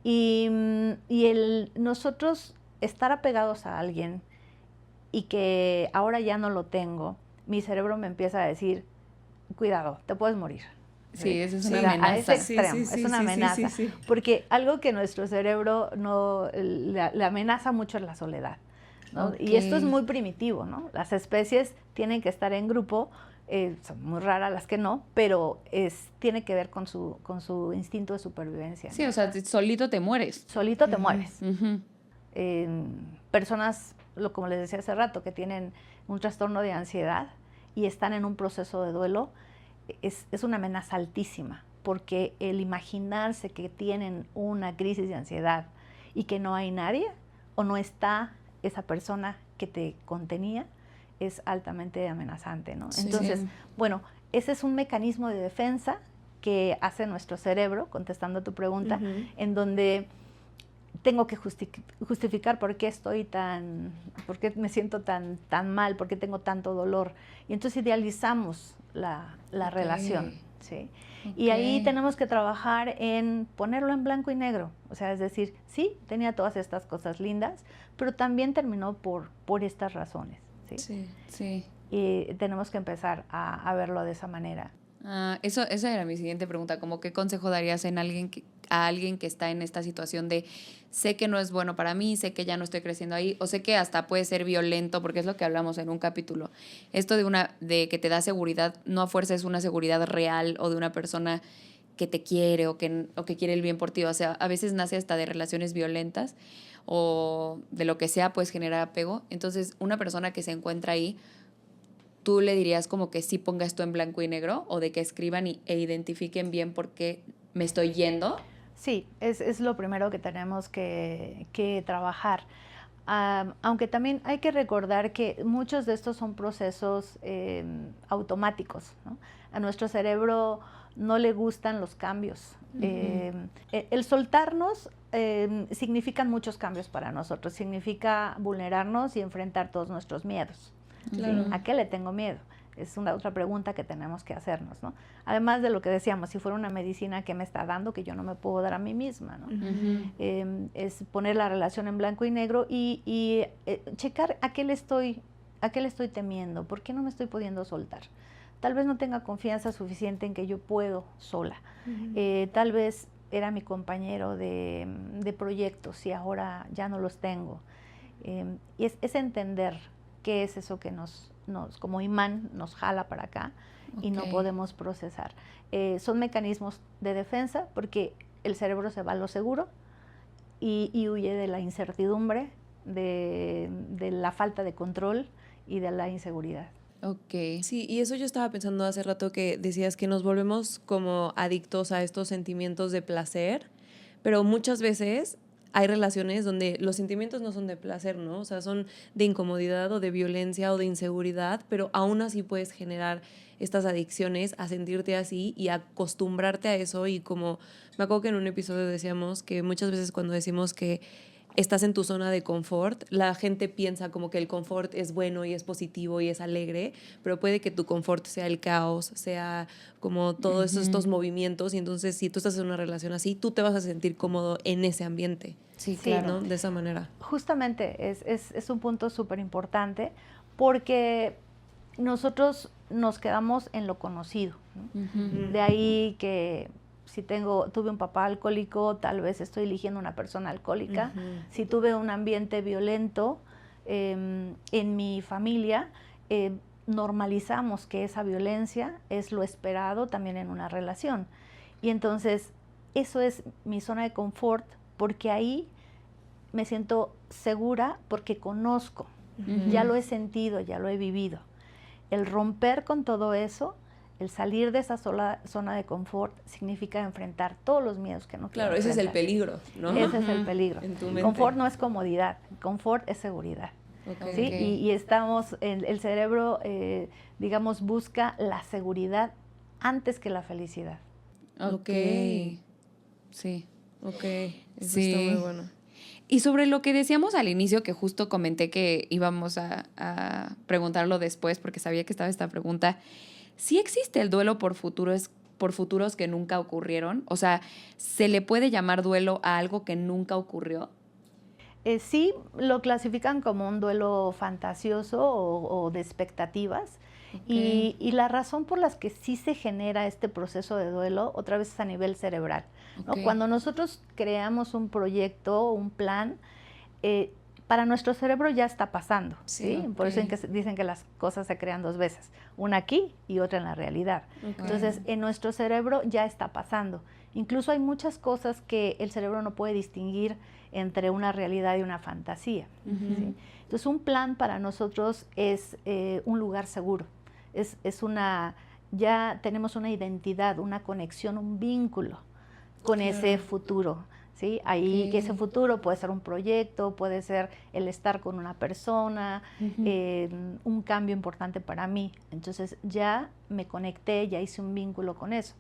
Y nosotros estar apegados a alguien y que ahora ya no lo tengo, mi cerebro me empieza a decir, cuidado, te puedes morir. Sí, eso es una amenaza. A ese extremo, es una amenaza. Porque algo que nuestro cerebro no le amenaza mucho es la soledad, ¿no? Y esto es muy primitivo, ¿no? Las especies tienen que estar en grupo, son muy raras las que no, pero tiene que ver con su instinto de supervivencia, ¿no? Sí, o sea, solito te mueres. Solito te mueres. Personas, como les decía hace rato, que tienen un trastorno de ansiedad y están en un proceso de duelo, es una amenaza altísima, porque el imaginarse que tienen una crisis de ansiedad y que no hay nadie o no está esa persona que te contenía, es altamente amenazante, ¿no? Sí. Entonces, bueno, ese es un mecanismo de defensa que hace nuestro cerebro, contestando a tu pregunta, en donde tengo que justificar por qué por qué me siento tan mal, por qué tengo tanto dolor. Y entonces idealizamos la relación, ¿sí? Y ahí tenemos que trabajar en ponerlo en blanco y negro. O sea, es decir, sí, tenía todas estas cosas lindas, pero también terminó por estas razones, ¿sí? Sí, sí. Y tenemos que empezar a verlo de esa manera. Esa era mi siguiente pregunta, como qué consejo darías a alguien que está en esta situación de sé que no es bueno para mí, sé que ya no estoy creciendo ahí, o sé que hasta puede ser violento, porque es lo que hablamos en un capítulo. Esto de que te da seguridad, no a fuerza es una seguridad real o de una persona que te quiere o que quiere el bien por ti. O sea, a veces nace hasta de relaciones violentas o de lo que sea, pues genera apego. Entonces, una persona que se encuentra ahí, ¿tú le dirías como que sí ponga esto en blanco y negro o de que escriban e identifiquen bien por qué me estoy yendo? Sí, es lo primero que tenemos que trabajar. Aunque también hay que recordar que muchos de estos son procesos automáticos, ¿no? A nuestro cerebro no le gustan los cambios. El soltarnos significa muchos cambios para nosotros. Significa vulnerarnos y enfrentar todos nuestros miedos. Claro. ¿Sí? ¿A qué le tengo miedo? Es otra pregunta que tenemos que hacernos, ¿no? Además de lo que decíamos, si fuera una medicina que me está dando que yo no me puedo dar a mí misma, ¿no? Es poner la relación en blanco y negro y checar a qué le estoy temiendo, por qué no me estoy pudiendo soltar. Tal vez no tenga confianza suficiente en que yo puedo sola. Tal vez era mi compañero de proyectos y ahora ya no los tengo. Y es entender qué es eso que nos como imán nos jala para acá y no podemos procesar. Son mecanismos de defensa porque el cerebro se va a lo seguro y huye de la incertidumbre, de la falta de control y de la inseguridad. Ok. Sí, y eso yo estaba pensando hace rato que decías que nos volvemos como adictos a estos sentimientos de placer, pero muchas veces hay relaciones donde los sentimientos no son de placer, ¿no? O sea, son de incomodidad o de violencia o de inseguridad, pero aún así puedes generar estas adicciones a sentirte así y acostumbrarte a eso. Y como me acuerdo que en un episodio decíamos que muchas veces cuando decimos que estás en tu zona de confort, la gente piensa como que el confort es bueno y es positivo y es alegre, pero puede que tu confort sea el caos, sea como todos estos movimientos, y entonces si tú estás en una relación así, tú te vas a sentir cómodo en ese ambiente. Sí, Sí. claro. ¿No? De esa manera. Justamente es un punto súper importante porque nosotros nos quedamos en lo conocido, ¿no? Ujú. De ahí que si tuve un papá alcohólico, tal vez estoy eligiendo una persona alcohólica. Si tuve un ambiente violento en mi familia, normalizamos que esa violencia es lo esperado también en una relación. Y entonces eso es mi zona de confort, porque ahí me siento segura porque conozco, ya lo he sentido, ya lo he vivido. El romper con todo eso, el salir de esa zona de confort, significa enfrentar todos los miedos que no quiero Claro, ese es el enfrentar. peligro, ¿no? Ese es el peligro. En tu mente. Confort no es comodidad, confort es seguridad. Ok. ¿Sí? Ok. Y estamos, el cerebro, digamos, busca la seguridad antes que la felicidad. Ok. Sí. Ok, eso Sí. está muy bueno. Y sobre lo que decíamos al inicio, que justo comenté que íbamos a preguntarlo después porque sabía que estaba esta pregunta, ¿sí existe el duelo por futuros que nunca ocurrieron? O sea, ¿se le puede llamar duelo a algo que nunca ocurrió? Sí, lo clasifican como un duelo fantasioso o de expectativas. Y la razón por la que sí se genera este proceso de duelo, otra vez es a nivel cerebral, ¿no? Ok. Cuando nosotros creamos un proyecto, un plan, para nuestro cerebro ya está pasando. Sí, ¿sí? Por eso ok. dicen que las cosas se crean dos veces, una aquí y otra en la realidad. Ok. Entonces, en nuestro cerebro ya está pasando. Incluso hay muchas cosas que el cerebro no puede distinguir entre una realidad y una fantasía. ¿sí? Entonces, un plan para nosotros es un lugar seguro. Ya tenemos una identidad, una conexión, un vínculo con ese futuro. ¿sí? Ahí Ok. que ese futuro puede ser un proyecto, puede ser el estar con una persona, un cambio importante para mí. Entonces ya me conecté, ya hice un vínculo con eso.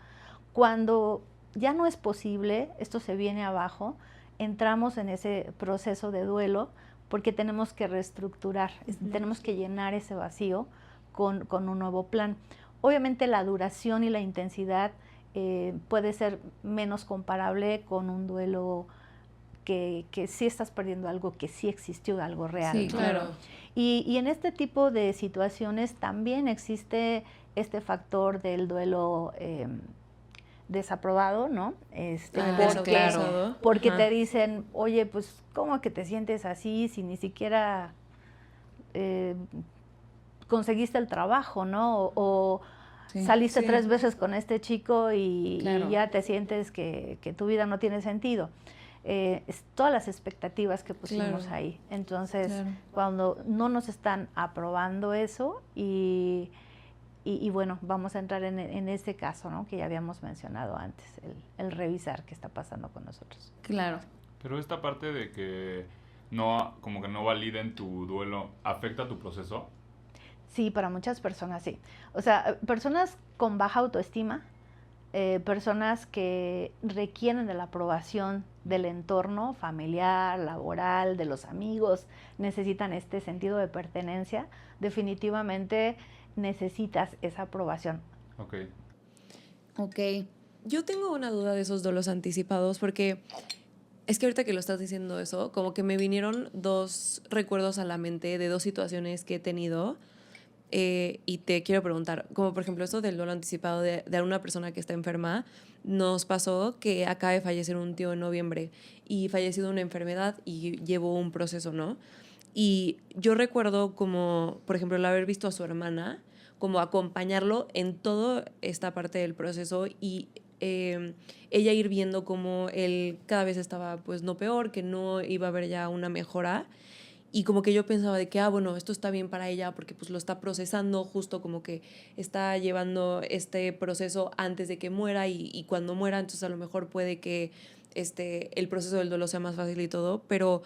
Cuando ya no es posible, esto se viene abajo, entramos en ese proceso de duelo porque tenemos que reestructurar, tenemos que llenar ese vacío con un nuevo plan. Obviamente la duración y la intensidad puede ser menos comparable con un duelo que sí estás perdiendo algo que sí existió, algo real. Sí, ¿no? Claro. Y en este tipo de situaciones también existe este factor del duelo desaprobado, ¿no? claro. Porque Ajá. te dicen, oye, pues, ¿cómo que te sientes así si ni siquiera conseguiste el trabajo, ¿no? O Sí. saliste Sí. 3 veces con este chico y Claro. ya te sientes que tu vida no tiene sentido. Todas las expectativas que pusimos Claro. ahí. Entonces, Claro. cuando no nos están aprobando eso y bueno, vamos a entrar en ese caso, ¿no? Que ya habíamos mencionado antes, el revisar qué está pasando con nosotros. Claro. Pero esta parte de que no, como que no validen tu duelo, ¿afecta tu proceso? Sí, para muchas personas sí. O sea, personas con baja autoestima, personas que requieren de la aprobación del entorno familiar, laboral, de los amigos, necesitan este sentido de pertenencia, definitivamente necesitas esa aprobación. Ok. Ok. Yo tengo una duda de esos duelos anticipados porque es que ahorita que lo estás diciendo eso, como que me vinieron 2 recuerdos a la mente de 2 situaciones que he tenido. Y te quiero preguntar, como por ejemplo esto del duelo anticipado de una persona que está enferma, nos pasó que acaba de fallecer un tío en noviembre y falleció de una enfermedad y llevó un proceso, ¿no? Y yo recuerdo como, por ejemplo, el haber visto a su hermana, como acompañarlo en toda esta parte del proceso y ella ir viendo cómo él cada vez estaba pues no peor, que no iba a haber ya una mejora. Y como que yo pensaba de que, bueno, esto está bien para ella porque pues lo está procesando, justo como que está llevando este proceso antes de que muera y cuando muera, entonces a lo mejor puede que el proceso del duelo sea más fácil y todo, pero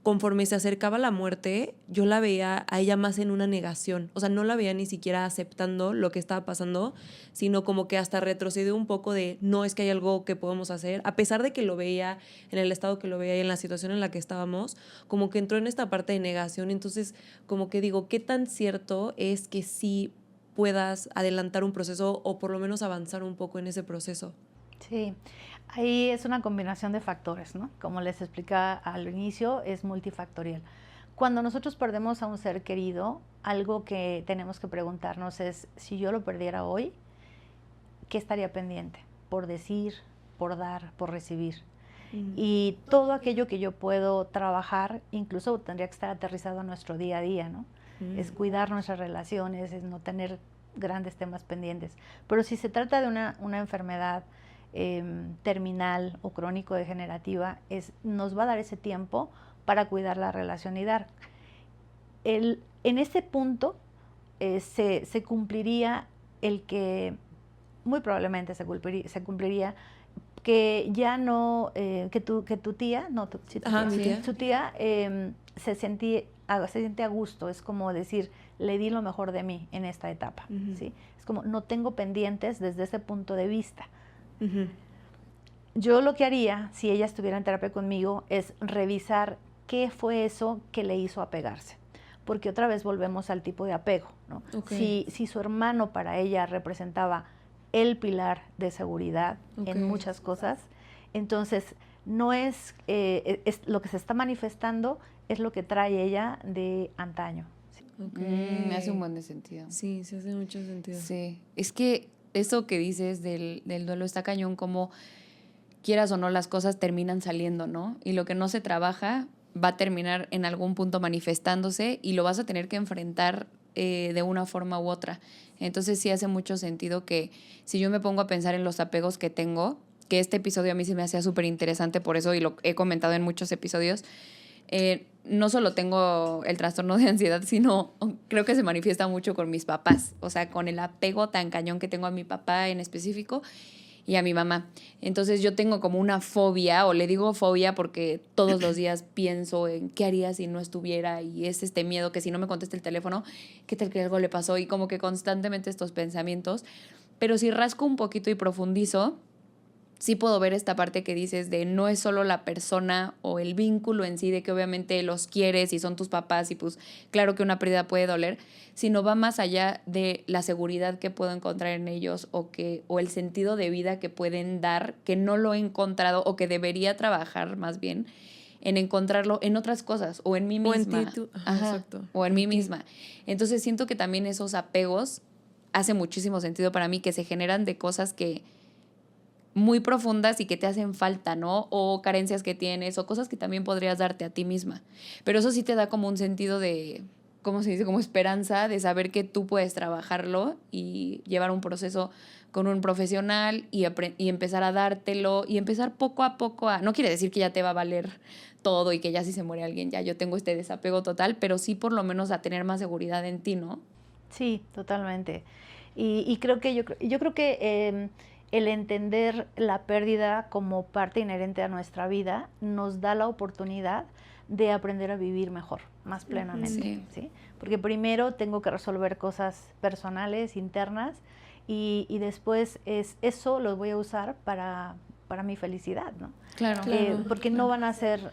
conforme se acercaba la muerte, yo la veía a ella más en una negación. O sea, no la veía ni siquiera aceptando lo que estaba pasando, sino como que hasta retrocedió un poco de, no, es que hay algo que podemos hacer. A pesar de que lo veía en el estado que lo veía y en la situación en la que estábamos, como que entró en esta parte de negación. Entonces, como que digo, ¿qué tan cierto es que sí puedas adelantar un proceso o por lo menos avanzar un poco en ese proceso? Sí, ahí es una combinación de factores, ¿no? Como les explicaba al inicio, es multifactorial. Cuando nosotros perdemos a un ser querido, algo que tenemos que preguntarnos es, si yo lo perdiera hoy, ¿qué estaría pendiente? Por decir, por dar, por recibir. Y todo aquello que yo puedo trabajar, incluso tendría que estar aterrizado a nuestro día a día, ¿no? Es cuidar nuestras relaciones, es no tener grandes temas pendientes. Pero si se trata de una enfermedad terminal o crónico-degenerativa, nos va a dar ese tiempo para cuidar la relación y dar. En este punto se cumpliría el que, muy probablemente se cumpliría que ya no, que tu tía, no, tu tía se siente a gusto, es como decir, le di lo mejor de mí en esta etapa, ¿sí? Es como, no tengo pendientes desde ese punto de vista. Yo lo que haría, si ella estuviera en terapia conmigo, es revisar qué fue eso que le hizo apegarse. Porque otra vez volvemos al tipo de apego, ¿no? Si su hermano para ella representaba el pilar de seguridad en muchas cosas, entonces no es lo que se está manifestando, es lo que trae ella de antaño. Me hace un buen de sentido. Sí, se hace mucho sentido. Sí, es que eso que dices del duelo está cañón, como quieras o no las cosas terminan saliendo, ¿no? Y lo que no se trabaja va a terminar en algún punto manifestándose y lo vas a tener que enfrentar de una forma u otra. Entonces sí hace mucho sentido que si yo me pongo a pensar en los apegos que tengo, que este episodio a mí se me hacía súper interesante por eso y lo he comentado en muchos episodios, no solo tengo el trastorno de ansiedad, sino creo que se manifiesta mucho con mis papás, o sea, con el apego tan cañón que tengo a mi papá en específico y a mi mamá. Entonces yo tengo como una fobia, o le digo fobia porque todos los días pienso en qué haría si no estuviera, y es este miedo que si no me contesta el teléfono, ¿qué tal que algo le pasó? Y como que constantemente estos pensamientos. Pero si rasco un poquito y profundizo, sí puedo ver esta parte que dices de no es solo la persona o el vínculo en sí, de que obviamente los quieres y son tus papás y pues claro que una pérdida puede doler, sino va más allá de la seguridad que puedo encontrar en ellos o el sentido de vida que pueden dar, que no lo he encontrado o que debería trabajar más bien en encontrarlo en otras cosas o en mí misma. O en ti, exacto. O en mí misma. Entonces siento que también esos apegos hace muchísimo sentido para mí, que se generan de cosas que muy profundas y que te hacen falta, ¿no? O carencias que tienes, o cosas que también podrías darte a ti misma. Pero eso sí te da como un sentido de, ¿cómo se dice? Como esperanza de saber que tú puedes trabajarlo y llevar un proceso con un profesional y empezar a dártelo y empezar poco a poco a... No quiere decir que ya te va a valer todo y que ya si se muere alguien ya yo tengo este desapego total, pero sí por lo menos a tener más seguridad en ti, ¿no? Sí, totalmente. Y creo que yo creo que el entender la pérdida como parte inherente a nuestra vida nos da la oportunidad de aprender a vivir mejor, más plenamente. ¿Sí? Porque primero tengo que resolver cosas personales, internas, y después eso lo voy a usar para mi felicidad, ¿no? Claro. Porque no van a ser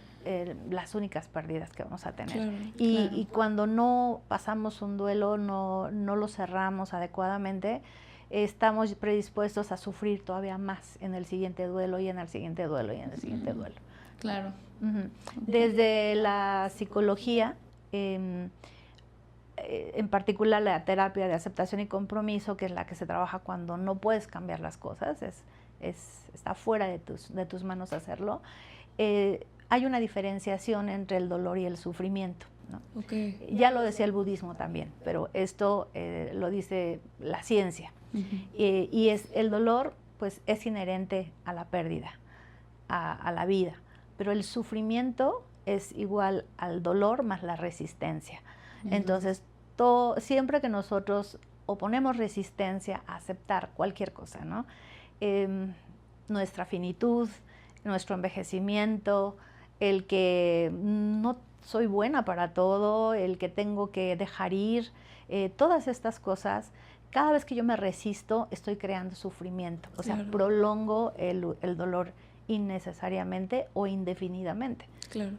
las únicas pérdidas que vamos a tener. Claro, Y cuando no pasamos un duelo, no lo cerramos adecuadamente, estamos predispuestos a sufrir todavía más en el siguiente duelo y en el siguiente duelo y en el siguiente duelo. Claro. Desde la psicología, en particular la terapia de aceptación y compromiso, que es la que se trabaja cuando no puedes cambiar las cosas, está fuera de tus manos hacerlo, hay una diferenciación entre el dolor y el sufrimiento, ¿no? Ya lo decía el budismo también, pero esto lo dice la ciencia. Y el dolor pues es inherente a la pérdida, a la vida. Pero el sufrimiento es igual al dolor más la resistencia. Entonces, siempre que nosotros oponemos resistencia a aceptar cualquier cosa, ¿no? Nuestra finitud, nuestro envejecimiento, el que no soy buena para todo, el que tengo que dejar ir, todas estas cosas, cada vez que yo me resisto, estoy creando sufrimiento. O sea, prolongo el dolor innecesariamente o indefinidamente. Claro.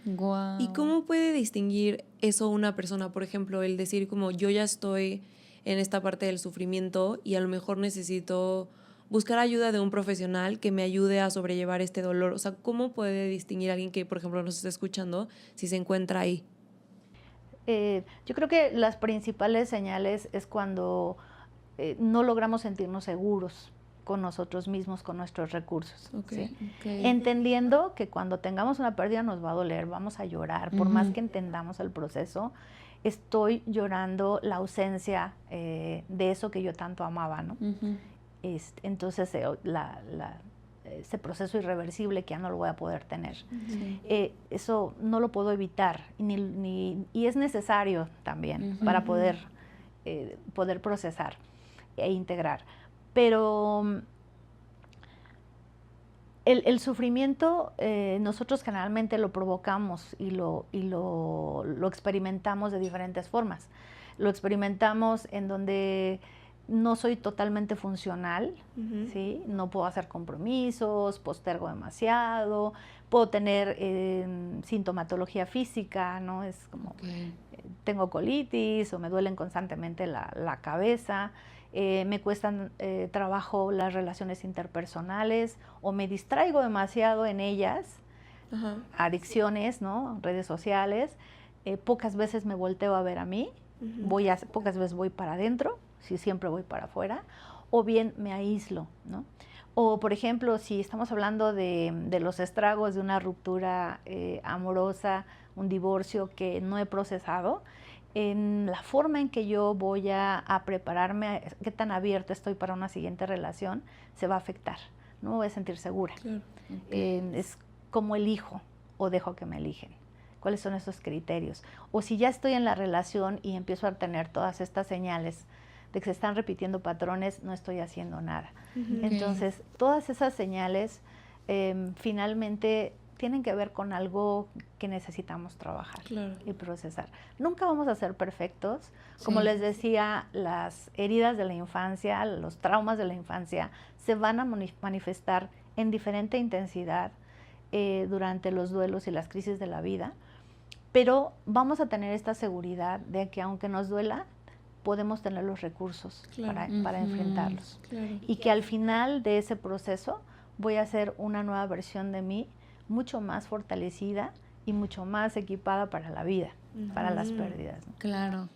Wow. ¿Y cómo puede distinguir eso una persona? Por ejemplo, el decir como yo ya estoy en esta parte del sufrimiento y a lo mejor necesito buscar ayuda de un profesional que me ayude a sobrellevar este dolor. O sea, ¿cómo puede distinguir a alguien que, por ejemplo, nos está escuchando si se encuentra ahí? Yo creo que las principales señales es cuando no logramos sentirnos seguros con nosotros mismos, con nuestros recursos. ¿Sí? Entendiendo que cuando tengamos una pérdida nos va a doler, vamos a llorar, por más que entendamos el proceso, estoy llorando la ausencia de eso que yo tanto amaba, ¿no? Entonces ese proceso irreversible que ya no lo voy a poder tener. Eso no lo puedo evitar y es necesario también para poder procesar e integrar. Pero el sufrimiento nosotros generalmente lo provocamos y lo experimentamos de diferentes formas. Lo experimentamos en donde no soy totalmente funcional, ¿sí? No puedo hacer compromisos, postergo demasiado, puedo tener sintomatología física, ¿no? Es como tengo colitis o me duelen constantemente la cabeza, me cuestan trabajo las relaciones interpersonales o me distraigo demasiado en ellas, adicciones, ¿no? Redes sociales, pocas veces me volteo a ver a mí, pocas veces voy para adentro, si siempre voy para afuera, o bien me aíslo, ¿no? O, por ejemplo, si estamos hablando de los estragos de una ruptura amorosa, un divorcio que no he procesado, en la forma en que yo voy a prepararme, qué tan abierta estoy para una siguiente relación, se va a afectar, no me voy a sentir segura. Claro. Es como elijo o dejo que me eligen. ¿Cuáles son esos criterios? O si ya estoy en la relación y empiezo a tener todas estas señales de que se están repitiendo patrones, no estoy haciendo nada. Entonces, todas esas señales finalmente tienen que ver con algo que necesitamos trabajar y procesar. Nunca vamos a ser perfectos. Como les decía, las heridas de la infancia, los traumas de la infancia, se van a manifestar en diferente intensidad durante los duelos y las crisis de la vida, pero vamos a tener esta seguridad de que aunque nos duela, podemos tener los recursos para enfrentarlos. Y que al final de ese proceso voy a ser una nueva versión de mí, mucho más fortalecida y mucho más equipada para la vida, para las pérdidas, ¿no? Claro.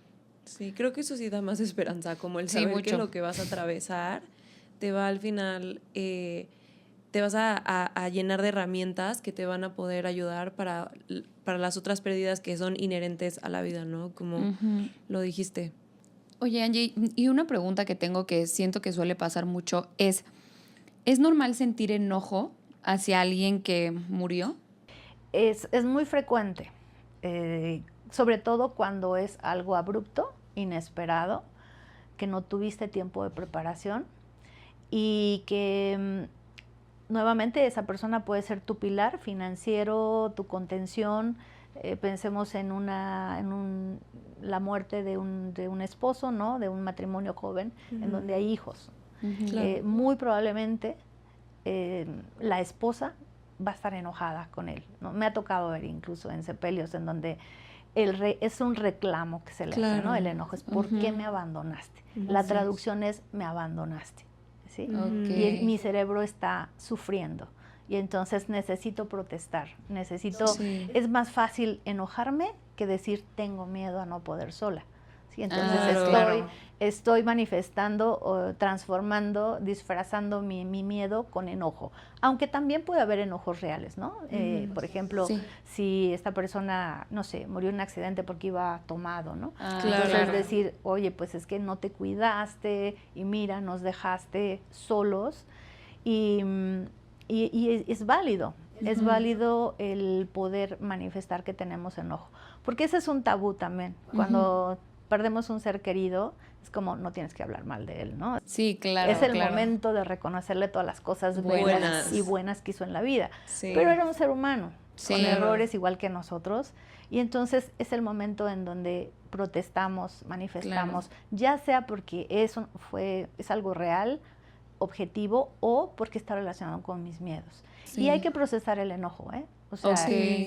Sí, creo que eso sí da más esperanza, como el saber que lo que vas a atravesar te va al final, te vas a llenar de herramientas que te van a poder ayudar para las otras pérdidas que son inherentes a la vida, ¿no? Como lo dijiste. Oye, Angie, y una pregunta que tengo que siento que suele pasar mucho ¿es normal sentir enojo hacia alguien que murió? Es muy frecuente, sobre todo cuando es algo abrupto, inesperado, que no tuviste tiempo de preparación y que nuevamente esa persona puede ser tu pilar financiero, tu contención. Pensemos en la muerte de un esposo, ¿no? De un matrimonio joven, en donde hay hijos. Muy probablemente la esposa va a estar enojada con él, ¿no? Me ha tocado ver incluso en sepelios en donde es un reclamo que se le hace, ¿no? El enojo es ¿por qué me abandonaste? La traducción es me abandonaste, ¿sí? Y mi cerebro está sufriendo. Y entonces necesito protestar, es más fácil enojarme que decir tengo miedo a no poder sola. ¿sí? Entonces Claro. estoy manifestando o transformando, disfrazando mi miedo con enojo. Aunque también puede haber enojos reales, ¿no? Por ejemplo, Sí. si esta persona, no sé, murió en un accidente porque iba tomado, ¿no? Ah, Claro. Entonces decir, oye, pues es que no te cuidaste y mira, nos dejaste solos y, y es válido. Es válido el poder manifestar que tenemos enojo. Porque ese es un tabú también. Cuando perdemos un ser querido, es como no tienes que hablar mal de él, ¿no? Sí, claro. Es el claro. momento de reconocerle todas las cosas Buenas. buenas que hizo en la vida. Sí. Pero era un ser humano, Sí. con errores igual que nosotros. Y entonces es el momento en donde protestamos, manifestamos, ya sea porque es algo real, objetivo, o porque está relacionado con mis miedos. Sí. Y hay que procesar el enojo, ¿eh? O sea, Ok.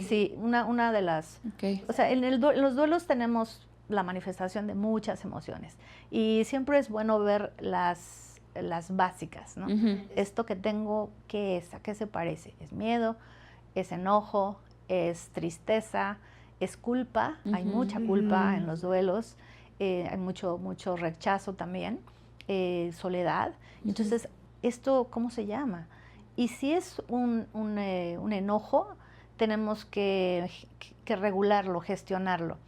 sí, una de las... Ok. O sea, en los duelos tenemos la manifestación de muchas emociones. Y siempre es bueno ver las básicas, ¿no? Ujú. Esto que tengo, ¿qué es? ¿A qué se parece? ¿Es miedo? ¿Es enojo? ¿Es tristeza? ¿Es culpa? Hay mucha culpa en los duelos. Hay mucho rechazo también. Soledad. Entonces, ¿esto cómo se llama? Y si es un enojo, tenemos que regularlo, gestionarlo.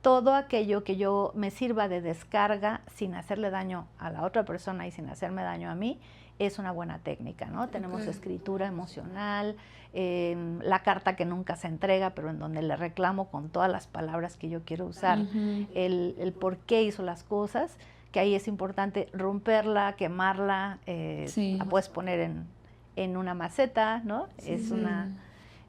Todo aquello que yo me sirva de descarga sin hacerle daño a la otra persona y sin hacerme daño a mí, es una buena técnica, ¿no? Tenemos escritura emocional, la carta que nunca se entrega, pero en donde le reclamo con todas las palabras que yo quiero usar, el por qué hizo las cosas, que ahí es importante romperla, quemarla, la puedes poner en una maceta, ¿no?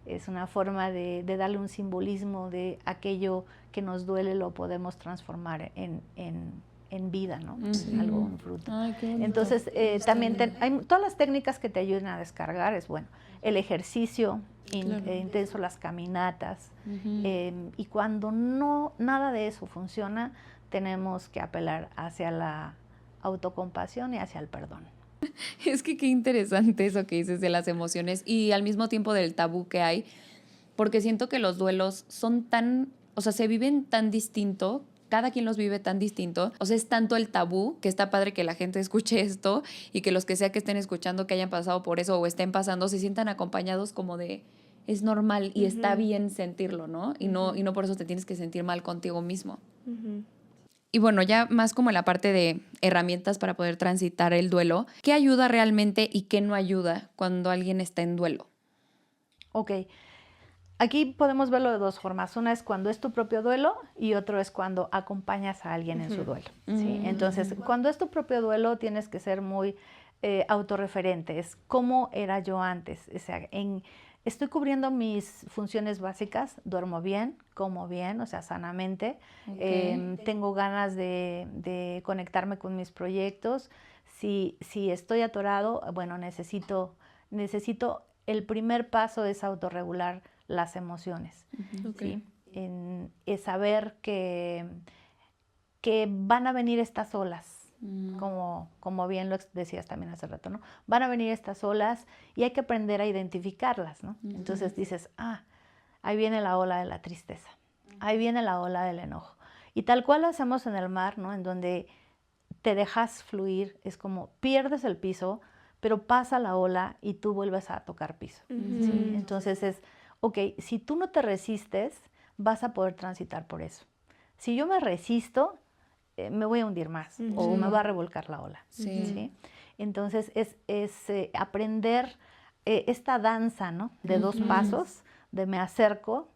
Es una forma de darle un simbolismo de aquello que nos duele, lo podemos transformar en vida, ¿no? En algo, un fruto. Ay, qué bonito. Entonces, también hay todas las técnicas que te ayuden a descargar, es bueno. El ejercicio intenso, las caminatas. Y cuando nada de eso funciona, tenemos que apelar hacia la autocompasión y hacia el perdón. Es que qué interesante eso que dices de las emociones y al mismo tiempo del tabú que hay, porque siento que los duelos son o sea, se viven tan distinto, cada quien los vive tan distinto, o sea, es tanto el tabú que está padre que la gente escuche esto y que los que sea que estén escuchando, que hayan pasado por eso o estén pasando, se sientan acompañados como de, es normal y está bien sentirlo, ¿no? Y no por eso te tienes que sentir mal contigo mismo. Y bueno, ya más como en la parte de herramientas para poder transitar el duelo, ¿qué ayuda realmente y qué no ayuda cuando alguien está en duelo? Ok, aquí podemos verlo de dos formas. Una es cuando es tu propio duelo y otro es cuando acompañas a alguien en su duelo. ¿Sí? Entonces, cuando es tu propio duelo tienes que ser muy autorreferente. Es cómo era yo antes. O sea, estoy cubriendo mis funciones básicas, duermo bien, como bien, o sea, sanamente. Tengo ganas de conectarme con mis proyectos. Si estoy atorado, bueno, necesito el primer paso es autorregular las emociones. ¿Sí? Es saber que van a venir estas olas. Como bien lo decías también hace rato, ¿no? Van a venir estas olas y hay que aprender a identificarlas, ¿no? Entonces dices, ahí viene la ola de la tristeza, ahí viene la ola del enojo. Y tal cual lo hacemos en el mar, ¿no? En donde te dejas fluir, es como pierdes el piso, pero pasa la ola y tú vuelves a tocar piso. ¿Sí? Entonces es, ok, si tú no te resistes, vas a poder transitar por eso. Si yo me resisto, me voy a hundir más o me va a revolcar la ola. ¿Sí? Entonces es aprender esta danza, ¿no? De dos pasos, de me acerco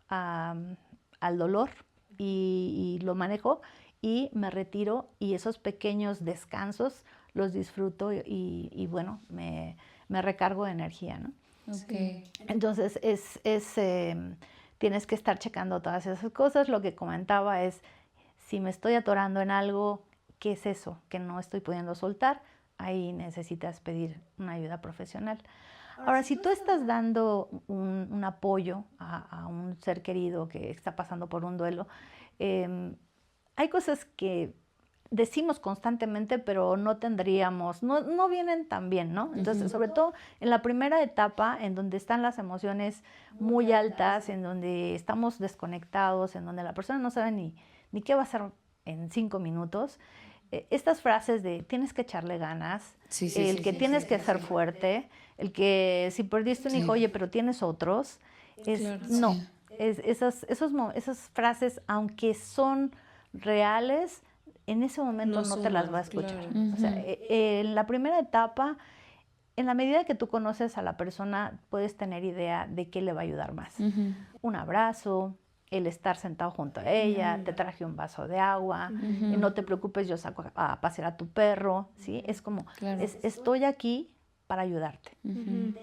al dolor y lo manejo y me retiro y esos pequeños descansos los disfruto y bueno, me recargo de energía, ¿no? Okay. Entonces tienes que estar checando todas esas cosas. Lo que comentaba es, si me estoy atorando en algo, ¿qué es eso que no estoy pudiendo soltar? Ahí necesitas pedir una ayuda profesional. Ahora, si tú estás dando un apoyo a un ser querido que está pasando por un duelo, hay cosas que decimos constantemente, pero no vienen tan bien, ¿no? Entonces, sobre todo en la primera etapa, en donde están las emociones muy altas, en donde estamos desconectados, en donde la persona no sabe ni qué va a hacer en 5 minutos. Estas frases de tienes que echarle ganas, Sí, el que tienes que ser fuerte, el que si perdiste un hijo, oye, pero tienes otros, Claro. no, Sí. esas frases, aunque son reales, en ese momento no te las suman, va a escuchar. claro. O sea, en la primera etapa, en la medida que tú conoces a la persona, puedes tener idea de qué le va a ayudar más. Un abrazo, el estar sentado junto a ella, te traje un vaso de agua, no te preocupes, yo saco a pasear a tu perro, ¿sí? Es como, Claro. estoy aquí para ayudarte.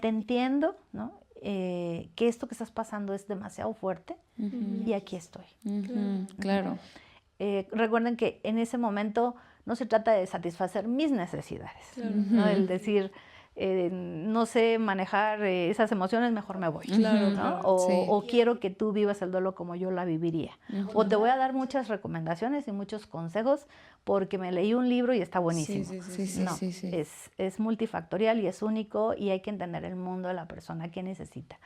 Te entiendo, ¿no? Que esto que estás pasando es demasiado fuerte y aquí estoy. Claro. Recuerden que en ese momento no se trata de satisfacer mis necesidades, Claro. ¿no? El decir, no sé manejar esas emociones, mejor me voy. Claro, ¿no? claro. O quiero que tú vivas el duelo como yo la viviría. O te voy a dar muchas recomendaciones y muchos consejos porque me leí un libro y está buenísimo. Sí. No, es multifactorial y es único y hay que entender el mundo de la persona que necesita.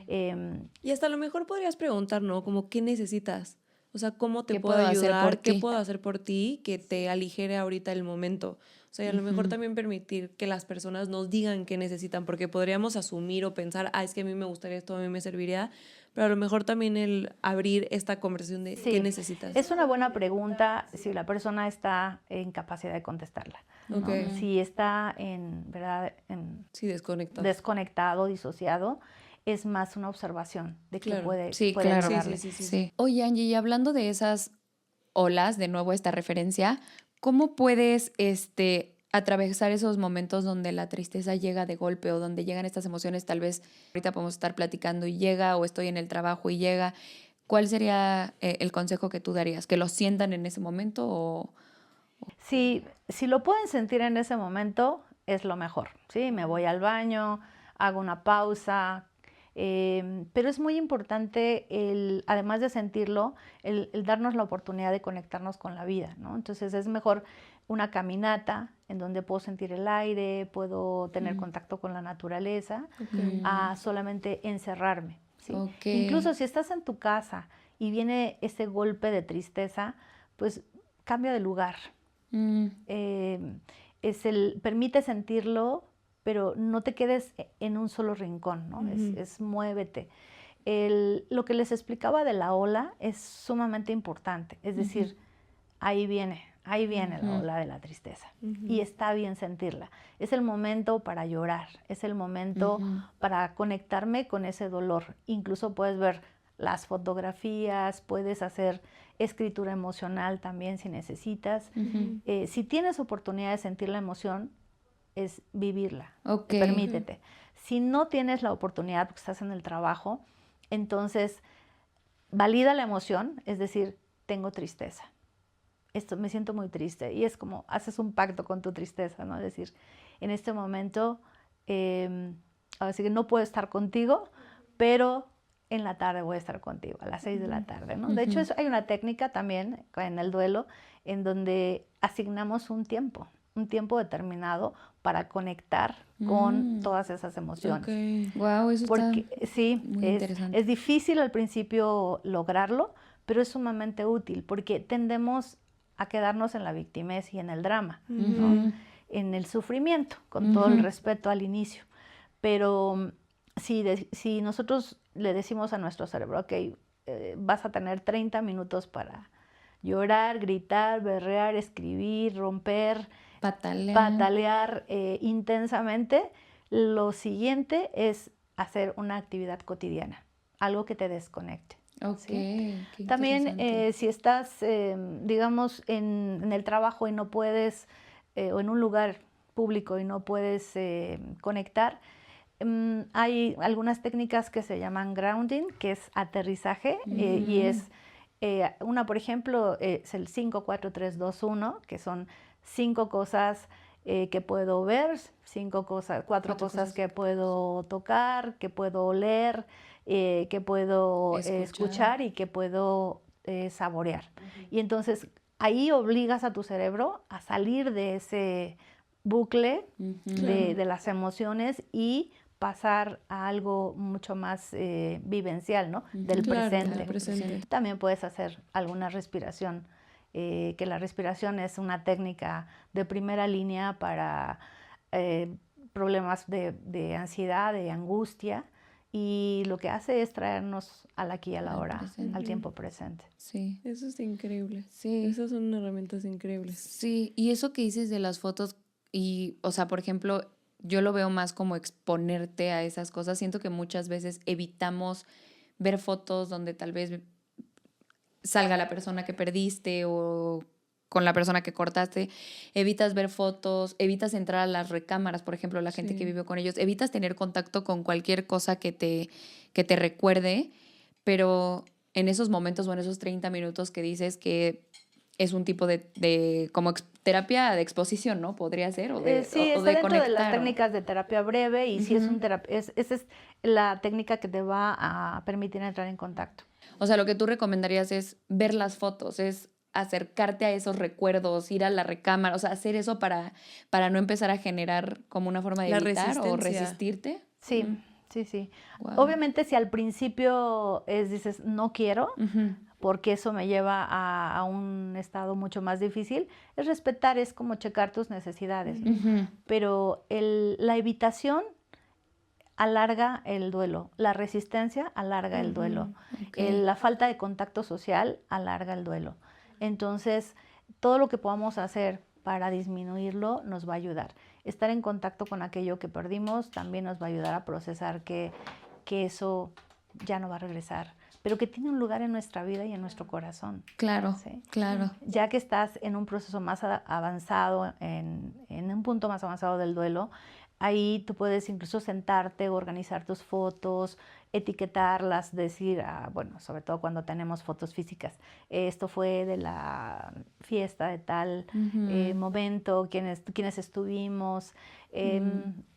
Y hasta a lo mejor podrías preguntar, ¿no? Como, ¿qué necesitas? O sea, ¿cómo te ¿Qué puedo puedo hacer ayudar? por ¿Qué ti? puedo hacer por ti que te aligere ahorita el momento? O sea, y a lo mejor también permitir que las personas nos digan qué necesitan, porque podríamos asumir o pensar, es que a mí me gustaría esto, a mí me serviría, pero a lo mejor también el abrir esta conversación de qué necesitas. Es una buena pregunta si la persona está en capacidad de contestarla. ¿no? Ok. Si está ¿verdad? Sí, desconectado. Desconectado, disociado, es más una observación de que Claro. puede Claro. ayudarle. Sí. Oye, Angie, y hablando de esas olas, de nuevo esta referencia, ¿cómo puedes atravesar esos momentos donde la tristeza llega de golpe o donde llegan estas emociones? Tal vez ahorita podemos estar platicando y llega, o estoy en el trabajo y llega. ¿Cuál sería el consejo que tú darías? ¿Que lo sientan en ese momento o...? Si lo pueden sentir en ese momento, es lo mejor. ¿Sí? Me voy al baño, hago una pausa, pero es muy importante, además de sentirlo, el darnos la oportunidad de conectarnos con la vida, ¿no? Entonces es mejor una caminata en donde puedo sentir el aire, puedo tener contacto con la naturaleza, a solamente encerrarme. ¿Sí? Incluso si estás en tu casa y viene ese golpe de tristeza, pues cambia de lugar. Permite sentirlo, pero no te quedes en un solo rincón, ¿no? Es muévete. Lo que les explicaba de la ola es sumamente importante, es decir, ahí viene la ola de la tristeza y está bien sentirla. Es el momento para llorar, es el momento para conectarme con ese dolor. Incluso puedes ver las fotografías, puedes hacer escritura emocional también si necesitas. Si tienes oportunidad de sentir la emoción, es vivirla, permítete. Si no tienes la oportunidad porque estás en el trabajo, entonces valida la emoción, es decir, tengo tristeza. Me siento muy triste, y es como haces un pacto con tu tristeza, ¿no? Es decir, en este momento, así que no puedo estar contigo, pero en la tarde voy a estar contigo, a las 6 de la tarde, ¿no? De hecho, hay una técnica también en el duelo en donde asignamos un tiempo determinado para conectar con todas esas emociones. Wow, eso Porque sí, muy interesante. es difícil al principio lograrlo, pero es sumamente útil porque tendemos a quedarnos en la victimez y en el drama, ¿no? En el sufrimiento, con todo el respeto al inicio. Pero si nosotros le decimos a nuestro cerebro, ok, vas a tener 30 minutos para llorar, gritar, berrear, escribir, romper, patalear intensamente, lo siguiente es hacer una actividad cotidiana, algo que te desconecte. ¿Sí? También si estás, digamos, en el trabajo y no puedes, o en un lugar público y no puedes conectar, hay algunas técnicas que se llaman grounding, que es aterrizaje, y es una, por ejemplo, es el 5, 4, 3, 2, 1, que son 5 cosas que puedo ver, 4 cosas que puedo tocar, que puedo oler, que puedo escuchar y que puedo saborear. Y entonces ahí obligas a tu cerebro a salir de ese bucle de las emociones y pasar a algo mucho más vivencial, ¿no? Del presente. Presente. También puedes hacer alguna respiración que la respiración es una técnica de primera línea para problemas de ansiedad, de angustia, y lo que hace es traernos al aquí y a la hora, al tiempo presente. Sí. Eso es increíble. Sí. Esas son herramientas increíbles. Sí, y eso que dices de las fotos y, o sea, por ejemplo, yo lo veo más como exponerte a esas cosas. Siento que muchas veces evitamos ver fotos donde tal vez salga la persona que perdiste o con la persona que cortaste, evitas ver fotos, evitas entrar a las recámaras, por ejemplo, la gente que vive con ellos, evitas tener contacto con cualquier cosa que te recuerde, pero en esos momentos o en esos 30 minutos que dices que es un tipo de como terapia de exposición, ¿no? Podría ser, o de sí, o está de dentro conectar, de las técnicas de terapia breve y sí es Ujú. esa es la técnica que te va a permitir entrar en contacto. O sea, lo que tú recomendarías es ver las fotos, es acercarte a esos recuerdos, ir a la recámara, o sea, hacer eso para no empezar a generar como una forma de La evitar o resistencia. resistirte. Sí, sí. Wow. Obviamente si al principio dices no quiero, Ujú. porque eso me lleva a un estado mucho más difícil, es respetar, es como checar tus necesidades, ¿no? Ujú. Pero la evitación alarga el duelo, la resistencia alarga el duelo, Ok. la falta de contacto social alarga el duelo. Entonces, todo lo que podamos hacer para disminuirlo nos va a ayudar. Estar en contacto con aquello que perdimos también nos va a ayudar a procesar que eso ya no va a regresar, pero que tiene un lugar en nuestra vida y en nuestro corazón. Claro, ¿sí? claro. Ya que estás en un proceso más avanzado, en un punto más avanzado del duelo, ahí tú puedes incluso sentarte, organizar tus fotos, etiquetarlas, decir, bueno, sobre todo cuando tenemos fotos físicas, esto fue de la fiesta de tal momento, quiénes estuvimos,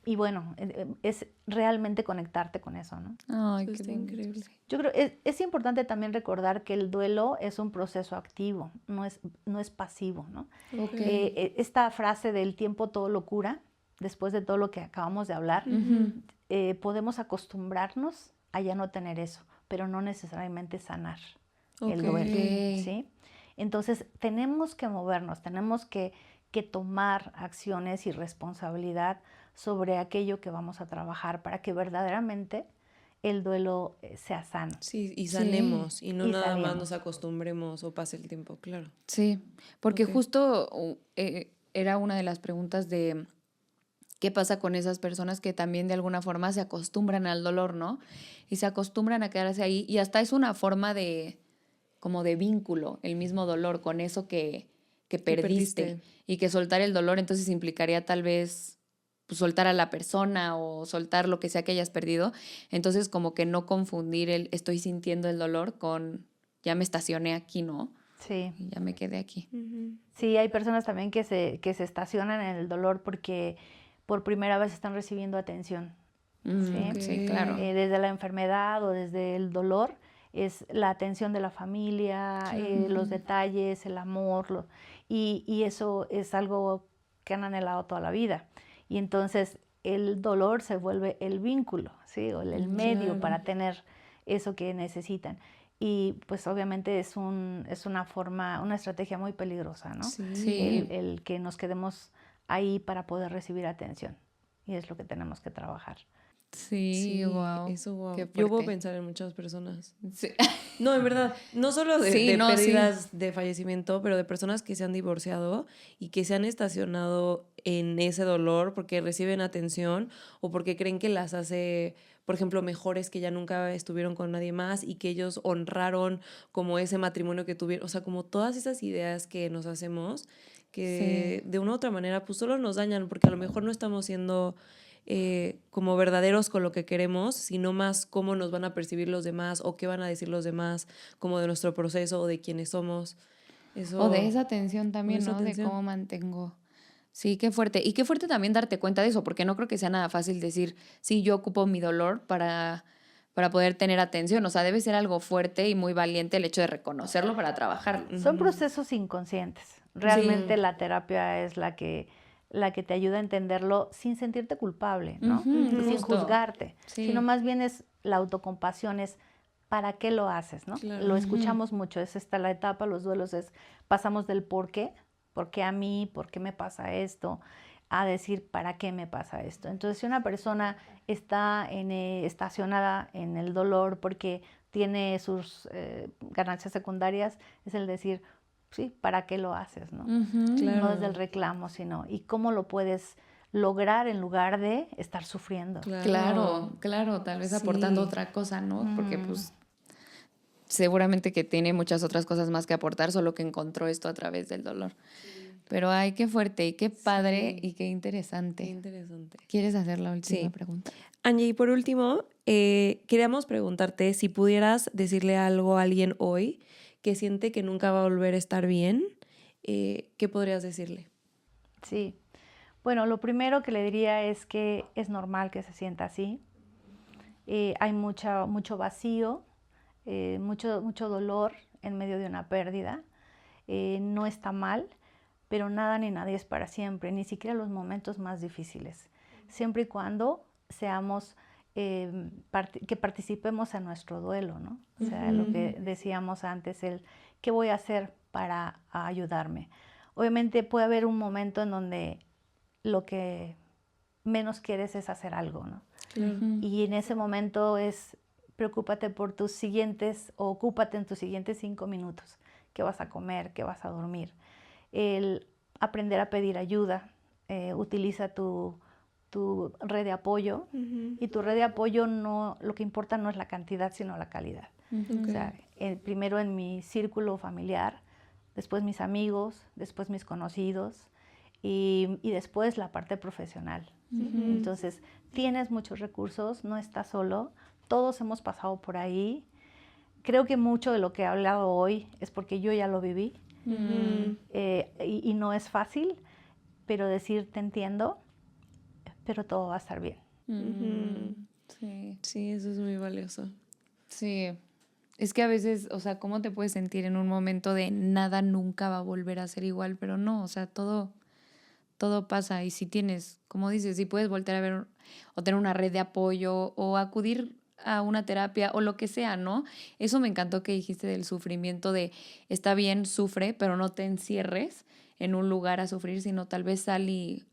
y bueno, es realmente conectarte con eso, ¿no? Ay, Eso qué está bonito. increíble. Yo creo que es importante también recordar que el duelo es un proceso activo, no es pasivo, ¿no? Ok. Esta frase del tiempo todo lo cura, después de todo lo que acabamos de hablar, podemos acostumbrarnos a ya no tener eso, pero no necesariamente sanar el duelo, Ok. ¿sí? Entonces, tenemos que movernos, tenemos que tomar acciones y responsabilidad sobre aquello que vamos a trabajar para que verdaderamente el duelo sea sano. Sí, y sanemos, y no Y nada más sanemos. nos acostumbremos o pase el tiempo, claro. Sí, porque Ok. justo era una de las preguntas de qué pasa con esas personas que también de alguna forma se acostumbran al dolor, ¿no? Y se acostumbran a quedarse ahí y hasta es una forma de como de vínculo, el mismo dolor con eso que perdiste. perdiste. Y que soltar el dolor entonces implicaría tal vez pues, soltar a la persona o soltar lo que sea que hayas perdido. Entonces como que no confundir el estoy sintiendo el dolor con ya me estacioné aquí, ¿no? Sí. Y ya me quedé aquí. Sí, hay personas también que se estacionan en el dolor porque por primera vez están recibiendo atención. ¿sí? Sí, claro. Desde la enfermedad o desde el dolor es la atención de la familia, los detalles, el amor, y eso es algo que han anhelado toda la vida. Y entonces el dolor se vuelve el vínculo, ¿sí? O el medio para tener eso que necesitan. Y pues obviamente es una forma, una estrategia muy peligrosa, ¿no? Sí. El que nos quedemos ahí para poder recibir atención. Y es lo que tenemos que trabajar. Sí, wow. Eso, wow. Qué Yo puedo fuerte. pensar en muchas personas. Sí. No, en verdad, no solo de, Sí, de no, pérdidas de fallecimiento, pero de personas que se han divorciado y que se han estacionado en ese dolor porque reciben atención o porque creen que las hace, por ejemplo, mejores, que ya nunca estuvieron con nadie más y que ellos honraron como ese matrimonio que tuvieron. O sea, como todas esas ideas que nos hacemos que de una u otra manera pues solo nos dañan porque a lo mejor no estamos siendo como verdaderos con lo que queremos, sino más cómo nos van a percibir los demás o qué van a decir los demás, como de nuestro proceso o de quiénes somos. Eso, O de esa tensión también, esa ¿no? tensión. De cómo mantengo. Sí, qué fuerte. Y qué fuerte también darte cuenta de eso, porque no creo que sea nada fácil decir, sí, yo ocupo mi dolor para poder tener atención. O sea, debe ser algo fuerte y muy valiente el hecho de reconocerlo para trabajarlo. Son procesos inconscientes. Realmente la terapia es la que te ayuda a entenderlo sin sentirte culpable, ¿no? Y sin justo. juzgarte. Sí. Sino más bien es la autocompasión, es ¿para qué lo haces? ¿No? Claro. Lo escuchamos mucho, es esta la etapa, los duelos pasamos del por qué a mí, por qué me pasa esto, a decir, ¿para qué me pasa esto? Entonces, si una persona está estacionada en el dolor porque tiene sus ganancias secundarias, es el decir, sí, ¿para qué lo haces? ¿No? Claro. No desde el reclamo, sino, ¿y cómo lo puedes lograr en lugar de estar sufriendo? Claro, tal vez aportando otra cosa, ¿no? Porque pues seguramente que tiene muchas otras cosas más que aportar, solo que encontró esto a través del dolor. Pero ay, qué fuerte y qué padre y qué interesante. Qué interesante. ¿Quieres hacer la última pregunta? Angie, y por último, queríamos preguntarte si pudieras decirle algo a alguien hoy que siente que nunca va a volver a estar bien, ¿qué podrías decirle? Sí. Bueno, lo primero que le diría es que es normal que se sienta así. Hay mucho vacío, mucho dolor en medio de una pérdida. No está mal, pero nada ni nadie es para siempre, ni siquiera los momentos más difíciles. Siempre y cuando seamos, que participemos en nuestro duelo, ¿no? O sea, lo que decíamos antes, ¿qué voy a hacer para ayudarme? Obviamente puede haber un momento en donde lo que menos quieres es hacer algo, ¿no? Y en ese momento preocúpate por tus siguientes, o ocúpate en tus siguientes 5 minutos. ¿Qué vas a comer? ¿Qué vas a dormir? El aprender a pedir ayuda, utiliza tu red de apoyo, y tu red de apoyo lo que importa no es la cantidad, sino la calidad. O sea, primero en mi círculo familiar, después mis amigos, después mis conocidos, y después la parte profesional. Entonces, tienes muchos recursos, no estás solo, todos hemos pasado por ahí. Creo que mucho de lo que he hablado hoy es porque yo ya lo viví. Y no es fácil, pero decir te entiendo, pero todo va a estar bien. Sí, eso es muy valioso. Sí, es que a veces, o sea, ¿cómo te puedes sentir en un momento de nada nunca va a volver a ser igual? Pero no, o sea, todo pasa, y si tienes, como dices, si puedes voltear a ver o tener una red de apoyo o acudir a una terapia o lo que sea, ¿no? Eso me encantó que dijiste del sufrimiento, de está bien, sufre, pero no te encierres en un lugar a sufrir, sino tal vez sal y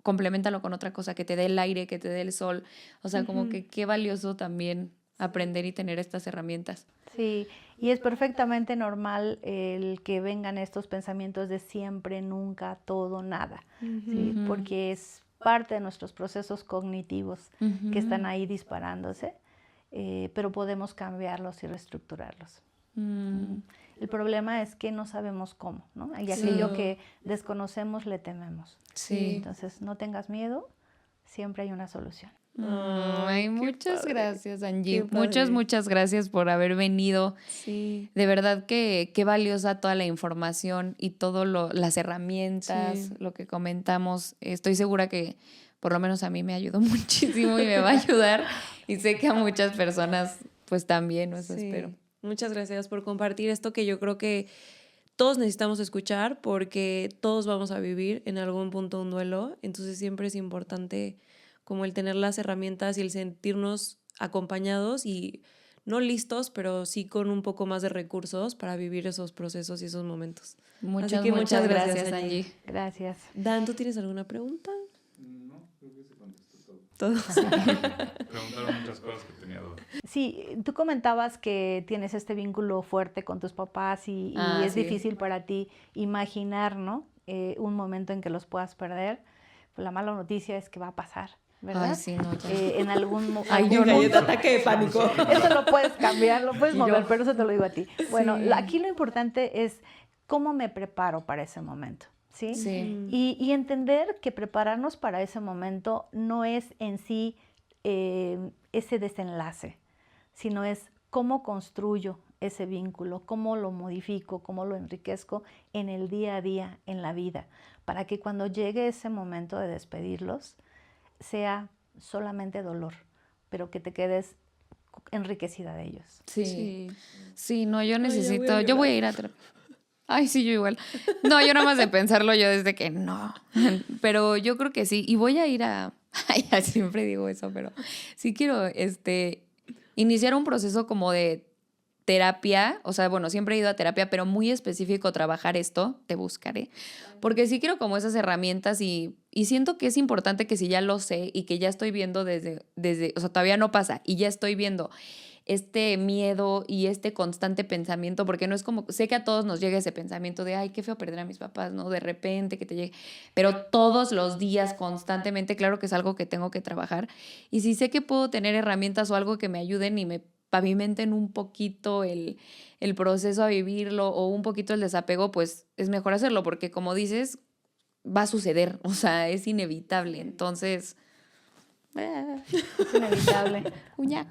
compleméntalo con otra cosa que te dé el aire, que te dé el sol. O sea, como que qué valioso también aprender y tener estas herramientas. Sí, y es perfectamente normal el que vengan estos pensamientos de siempre, nunca, todo, nada, ¿sí? Porque es parte de nuestros procesos cognitivos que están ahí disparándose, pero podemos cambiarlos y reestructurarlos. El problema es que no sabemos cómo, ¿no? Y aquello que desconocemos le tememos. Sí. Entonces, no tengas miedo, siempre hay una solución. Ay, muchas gracias, Angie. Qué padre. Muchas gracias por haber venido. Sí. De verdad que qué valiosa toda la información y todas las herramientas, lo que comentamos. Estoy segura que por lo menos a mí me ayudó muchísimo y me va a ayudar. Y sé que a muchas personas pues también, eso espero. Muchas gracias por compartir esto que yo creo que todos necesitamos escuchar, porque todos vamos a vivir en algún punto un duelo. Entonces siempre es importante como el tener las herramientas y el sentirnos acompañados y no listos, pero sí con un poco más de recursos para vivir esos procesos y esos momentos. Muchas gracias, Angie. Gracias. Dan, ¿tú tienes alguna pregunta? No, creo que se contestó Todo. Preguntaron muchas cosas que tenía dudas. Sí, tú comentabas que tienes este vínculo fuerte con tus papás y es difícil para ti imaginar, ¿no? Un momento en que los puedas perder. Pues la mala noticia es que va a pasar, ¿verdad? Ay, sí, no, ya. En algún momento. Ay, yo no, ataque de pánico. Eso lo puedes cambiar, lo puedes mover, pero eso te lo digo a ti. Bueno, aquí lo importante es cómo me preparo para ese momento, ¿sí? Sí. Y entender que prepararnos para ese momento no es en sí ese desenlace, sino es cómo construyo ese vínculo, cómo lo modifico, cómo lo enriquezco en el día a día, en la vida, para que cuando llegue ese momento de despedirlos sea solamente dolor, pero que te quedes enriquecida de ellos. Sí, no, yo necesito, yo voy a ir a terapia. Ay, sí, yo igual. No, yo nada más de pensarlo yo desde que no. Pero yo creo que sí. Y voy a ir a... Ay, ya siempre digo eso, pero sí quiero iniciar un proceso como de terapia, o sea, bueno, siempre he ido a terapia, pero muy específico trabajar esto, te buscaré. Porque sí quiero como esas herramientas y siento que es importante que si ya lo sé y que ya estoy viendo desde, o sea, todavía no pasa y ya estoy viendo este miedo y este constante pensamiento, porque no es como, sé que a todos nos llega ese pensamiento de, ay, qué feo perder a mis papás, ¿no? De repente que te llegue, pero todos los días, constantemente, claro que es algo que tengo que trabajar. Y si sé que puedo tener herramientas o algo que me ayuden y me pavimenten un poquito el proceso a vivirlo o un poquito el desapego, pues es mejor hacerlo, porque como dices, va a suceder, o sea, es inevitable. Entonces, Es inevitable. uña.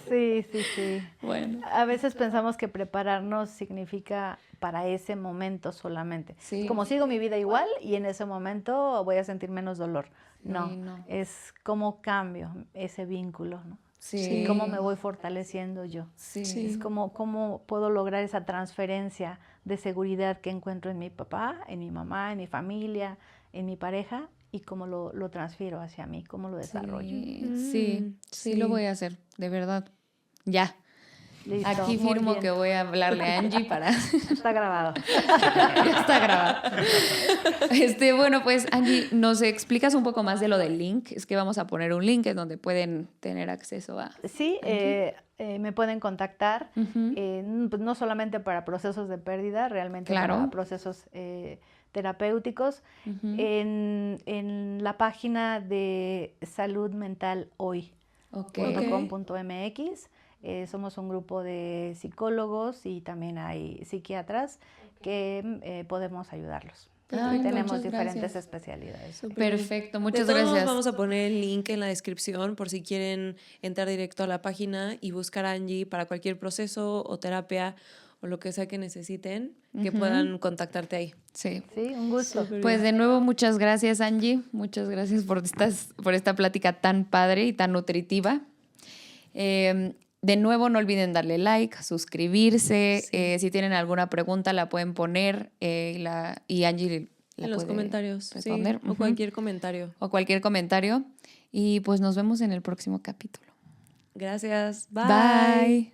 Sí, sí, sí. Bueno. A veces pensamos que prepararnos significa para ese momento solamente. Sí. Como sigo mi vida igual y en ese momento voy a sentir menos dolor. No, Sí, no. es cómo cambio ese vínculo, ¿no? Sí. Y cómo me voy fortaleciendo yo. Sí. Es cómo puedo lograr esa transferencia de seguridad que encuentro en mi papá, en mi mamá, en mi familia, en mi pareja, y cómo lo transfiero hacia mí, cómo lo desarrollo. Sí, lo voy a hacer, de verdad. Ya. Listo, Aquí muy firmo bien. que voy a hablarle a Angie para... Está grabado. Ya está grabado. Bueno, pues Angie, ¿nos explicas un poco más de lo del link? Es que vamos a poner un link en donde pueden tener acceso a... Sí, me pueden contactar, Ujú. pues no solamente para procesos de pérdida, realmente Claro. para procesos terapéuticos. Ujú. En la página de Salud Mental Hoy. Ok. .com.mx. Somos un grupo de psicólogos y también hay psiquiatras que podemos ayudarlos. Ay, Tenemos muchas diferentes gracias. especialidades. Súper Perfecto, bien. muchas De todos modos, gracias. vamos a poner el link en la descripción por si quieren entrar directo a la página y buscar a Angie para cualquier proceso o terapia o lo que sea que necesiten, que Ujú. puedan contactarte ahí. Sí. Sí, un gusto. Súper Pues bien. de nuevo, muchas gracias, Angie. Muchas gracias por esta plática tan padre y tan nutritiva. De nuevo, no olviden darle like, suscribirse. Sí. Si tienen alguna pregunta, la pueden poner y Angie la En los puede comentarios, responder. sí, o Ujú. cualquier comentario. O cualquier comentario. Y pues nos vemos en el próximo capítulo. Gracias. Bye.